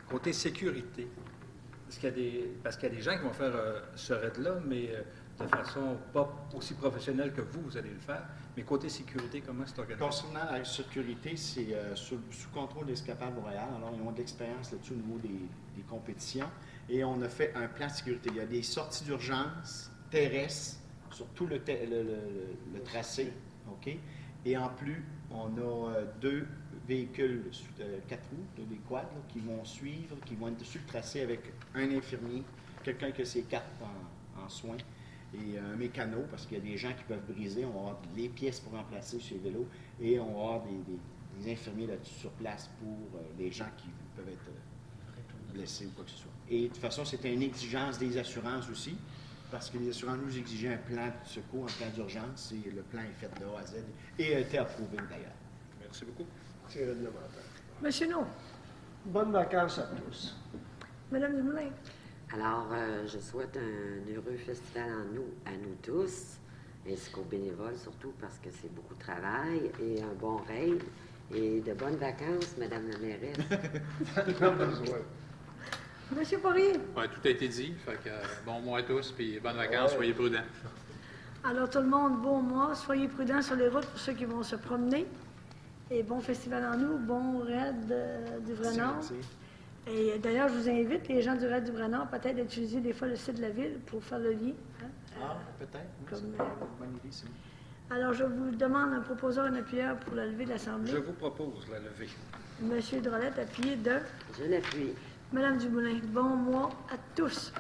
[SPEAKER 2] Côté sécurité, parce qu'il y a des gens qui vont faire ce raid-là, mais de façon pas aussi professionnelle que vous allez le faire. Mais côté sécurité, comment c'est organisé?
[SPEAKER 7] Concernant la sécurité, c'est sous contrôle d'Escapade Montréal. Alors, ils ont de l'expérience là-dessus au niveau des compétitions. Et on a fait un plan de sécurité. Il y a des sorties d'urgence terrestres sur tout le tracé. OK? Et en plus, on a 2 véhicules 4 roues, des quads, là, qui vont suivre, qui vont être sur le tracé avec un infirmier, quelqu'un qui a ses cartes en soins, et un mécano, parce qu'il y a des gens qui peuvent briser. On va avoir les pièces pour remplacer sur les vélos, et on va avoir des infirmiers là-dessus sur place pour les gens qui peuvent être blessés ou quoi que ce soit. Et de toute façon, c'était une exigence des assurances aussi, parce que les assurances nous exigeaient un plan de secours, un plan d'urgence, et le plan est fait de A à Z, et a été approuvé d'ailleurs.
[SPEAKER 2] Merci beaucoup.
[SPEAKER 4] C'est réglementaire.
[SPEAKER 1] Monsieur No.
[SPEAKER 4] Bonnes vacances à tous.
[SPEAKER 1] Madame Dumoulin.
[SPEAKER 5] Alors, je souhaite un heureux festival à nous tous. ainsi qu'aux bénévoles, surtout parce que c'est beaucoup de travail et un bon raid. Et de bonnes vacances, Madame la mairesse.
[SPEAKER 4] Pas besoin.
[SPEAKER 1] Monsieur Poirier.
[SPEAKER 3] Ouais, tout a été dit. Fait que, bon mois à tous, puis bonnes vacances,
[SPEAKER 4] Ouais.
[SPEAKER 3] soyez prudents.
[SPEAKER 1] Alors, tout le monde, bon mois. Soyez prudents sur les routes pour ceux qui vont se promener. Et bon festival en nous, bon raid du Vrai-Nord.
[SPEAKER 7] Merci.
[SPEAKER 1] Et d'ailleurs, je vous invite, les gens du raid du Vrai-Nord, peut-être d'utiliser des fois le site de la ville pour faire le lien. Hein,
[SPEAKER 7] Ah, peut-être. Oui,
[SPEAKER 1] comme,
[SPEAKER 7] c'est une bonne idée, ça.
[SPEAKER 1] Alors, je vous demande un proposeur et un appuyeur pour la levée de l'Assemblée.
[SPEAKER 2] Je vous propose la levée.
[SPEAKER 1] Monsieur Drolet, appuyé de
[SPEAKER 5] Je l'appuie.
[SPEAKER 1] Madame Dumoulin. Bon mois à tous.